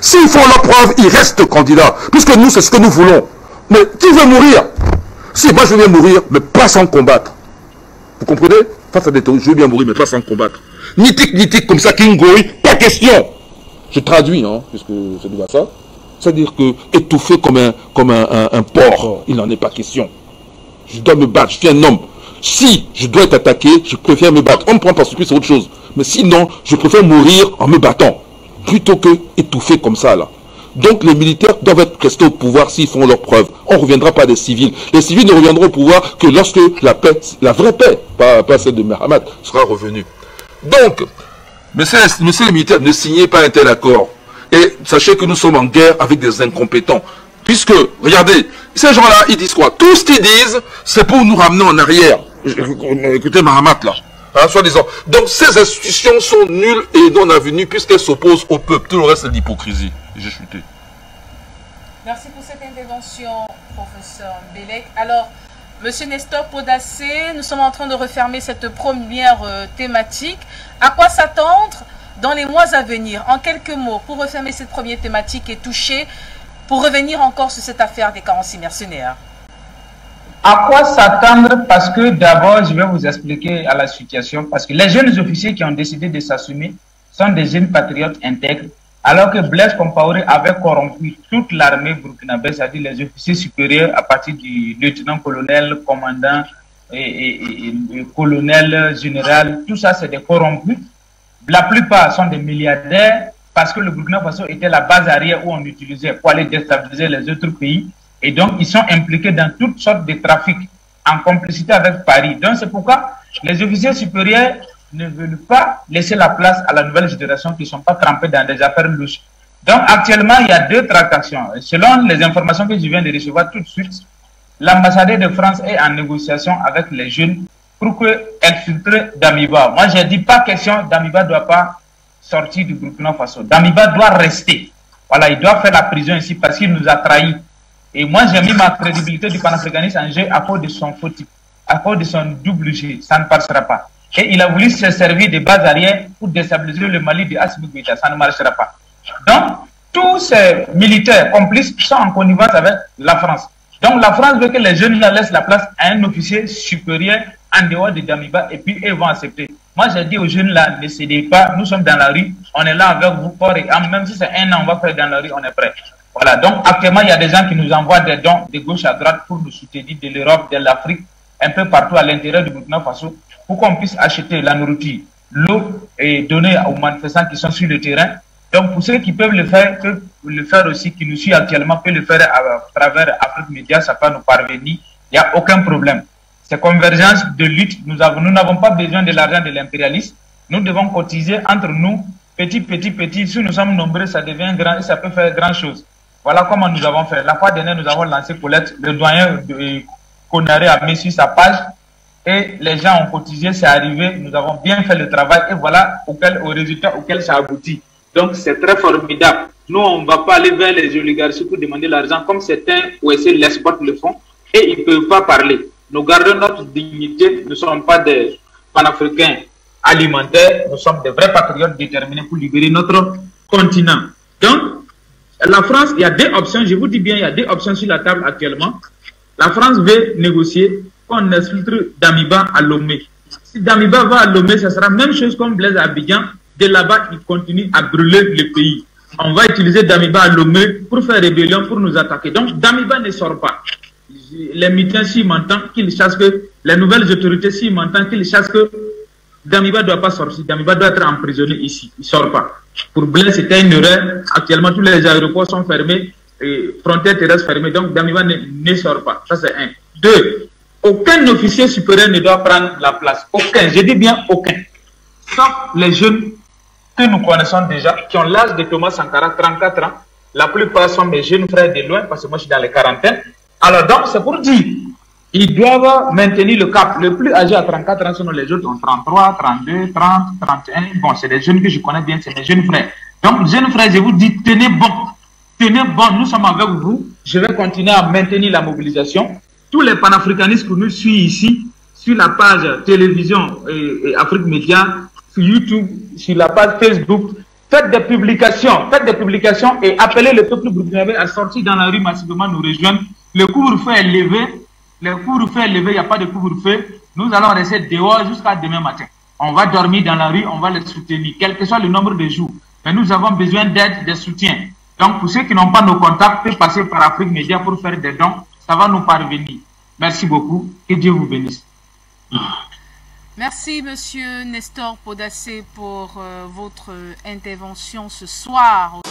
S'ils font leur preuve, ils restent candidats. Puisque nous, c'est ce que nous voulons. Mais qui veut mourir? Si, moi je veux bien mourir, mais pas sans combattre. Vous comprenez? Face à des terroristes, je veux bien mourir, mais pas sans combattre. Nitique, comme ça, Kingoï, pas question. Je traduis, hein, puisque c'est de ça. C'est-à-dire que étouffé comme un porc, il n'en est pas question. Je dois me battre, je suis un homme. Si je dois être attaqué, je préfère me battre. On me prend par surprise, c'est autre chose. Mais sinon, je préfère mourir en me battant, plutôt que étouffé comme ça, là. Donc les militaires doivent être restés au pouvoir s'ils font leurs preuves. On ne reviendra pas des civils. Les civils ne reviendront au pouvoir que lorsque la paix, la vraie paix, pas celle de Mahamat, sera revenue. Donc, messieurs les militaires, ne signez pas un tel accord. Et sachez que nous sommes en guerre avec des incompétents. Puisque, regardez, ces gens-là, ils disent quoi? Tout ce qu'ils disent, c'est pour nous ramener en arrière. Écoutez Mahamat là. Hein, soi-disant. Donc ces institutions sont nulles et non avenues puisqu'elles s'opposent au peuple. Tout le reste c'est de l'hypocrisie. J'ai chuté. Merci pour cette intervention, professeur Mbelek. Alors, monsieur Nestor Podacé, nous sommes en train de refermer cette première thématique. À quoi s'attendre dans les mois à venir? En quelques mots, pour refermer cette première thématique et toucher, pour revenir encore sur cette affaire des 46 mercenaires. À quoi s'attendre? Parce que d'abord, je vais vous expliquer à la situation. Parce que les jeunes officiers qui ont décidé de s'assumer sont des jeunes patriotes intègres, alors que Blaise Compaoré avait corrompu toute l'armée burkinabé, c'est-à-dire les officiers supérieurs à partir du lieutenant-colonel, commandant et colonel général. Tout ça, c'est des corrompus. La plupart sont des milliardaires parce que le Burkina Faso était la base arrière où on utilisait pour aller déstabiliser les autres pays. Et donc, ils sont impliqués dans toutes sortes de trafics en complicité avec Paris. Donc, c'est pourquoi les officiers supérieurs ne veulent pas laisser la place à la nouvelle génération qui ne sont pas trempés dans des affaires louches. Donc, actuellement, il y a 2 tractations. Selon les informations que je viens de recevoir tout de suite, l'ambassadeur de France est en négociation avec les jeunes pour qu'elle filtre Damiba. Moi, je ne dis pas question, Damiba ne doit pas sortir du Burkina Faso. Damiba doit rester. Voilà, il doit faire la prison ici parce qu'il nous a trahis. Et moi, j'ai mis ma crédibilité du panafricanisme en jeu à cause de son faux type, à cause de son double jeu. Ça ne passera pas. Et il a voulu se servir de base arrière pour déstabiliser le Mali de Assimi Goïta. Ça ne marchera pas. Donc, tous ces militaires complices sont en connivence avec la France. Donc, la France veut que les jeunes laissent la place à un officier supérieur en dehors de Damiba et puis ils vont accepter. Moi, j'ai dit aux jeunes là, ne cédez pas. Nous sommes dans la rue. On est là avec vous. Même si c'est 1 an, on va faire dans la rue, on est prêt. Voilà, donc actuellement, il y a des gens qui nous envoient des dons de gauche à droite pour nous soutenir de l'Europe, de l'Afrique, un peu partout à l'intérieur du Burkina Faso, pour qu'on puisse acheter la nourriture, l'eau et donner aux manifestants qui sont sur le terrain. Donc pour ceux qui peuvent le faire, aussi, qui nous suivent actuellement, peuvent le faire à travers Afrique Média, ça peut nous parvenir, il n'y a aucun problème. Ces convergences de lutte, nous n'avons pas besoin de l'argent de l'impérialisme, nous devons cotiser entre nous, petit, si nous sommes nombreux, ça devient grand et ça peut faire grand chose. Voilà comment nous avons fait. La fois dernière, nous avons lancé Colette, le doyen de Konaré a mis sur sa page et les gens ont cotisé, c'est arrivé, nous avons bien fait le travail et voilà au résultat auquel ça aboutit. Donc c'est très formidable. Nous, on ne va pas aller vers les oligarchies pour demander l'argent comme certains OSC l'esport le font et ils ne peuvent pas parler. Nous gardons notre dignité, nous ne sommes pas des panafricains alimentaires, nous sommes des vrais patriotes déterminés pour libérer notre continent. Donc, la France, il y a 2 options, je vous dis bien, il y a 2 options sur la table actuellement. La France veut négocier qu'on exfiltre Damiba à Lomé. Si Damiba va à Lomé, ça sera la même chose comme Blaise à Abidjan. De là-bas, il continue à brûler le pays. on va utiliser Damiba à Lomé pour faire rébellion, pour nous attaquer. Donc Damiba ne sort pas. Les militants, s'ils m'entendent, qu'ils sachent que les nouvelles autorités, s'ils m'entendent, qu'ils sachent que Damiba ne doit pas sortir. Damiba doit être emprisonné ici. Il ne sort pas. Pour Blaise, c'était une erreur. Actuellement, tous les aéroports sont fermés, et frontières terrestres fermées. Donc Damiba ne sort pas. Ça, c'est un. Deux, aucun officier supérieur ne doit prendre la place. Aucun. Je dis bien aucun. Sauf les jeunes que nous connaissons déjà, qui ont l'âge de Thomas Sankara, 34 ans. La plupart sont mes jeunes frères de loin, parce que moi je suis dans les quarantaines. Alors donc, c'est pour dire, ils doivent maintenir le cap. Le plus âgé à 34 ans, sinon les autres ont 33, 32, 30, 31. Bon, c'est des jeunes que je connais bien, c'est mes jeunes frères. Donc, jeunes frères, je vous dis, tenez bon. Tenez bon, nous sommes avec vous. Je vais continuer à maintenir la mobilisation. Tous les panafricanistes que nous suivent ici, sur la page télévision et Afrique Média, sur YouTube, sur la page Facebook, faites des publications et appelez le peuple burkinabé à sortir dans la rue massivement nous rejoindre. Le couvre-feu est levé, il n'y a pas de couvre-feu. Nous allons rester dehors jusqu'à demain matin. On va dormir dans la rue, on va les soutenir, quel que soit le nombre de jours. Mais nous avons besoin d'aide, de soutien. Donc pour ceux qui n'ont pas nos contacts, peuvent passer par Afrique Média pour faire des dons, ça va nous parvenir. Merci beaucoup, que Dieu vous bénisse. Merci, Monsieur Nestor Podassé, pour votre intervention ce soir.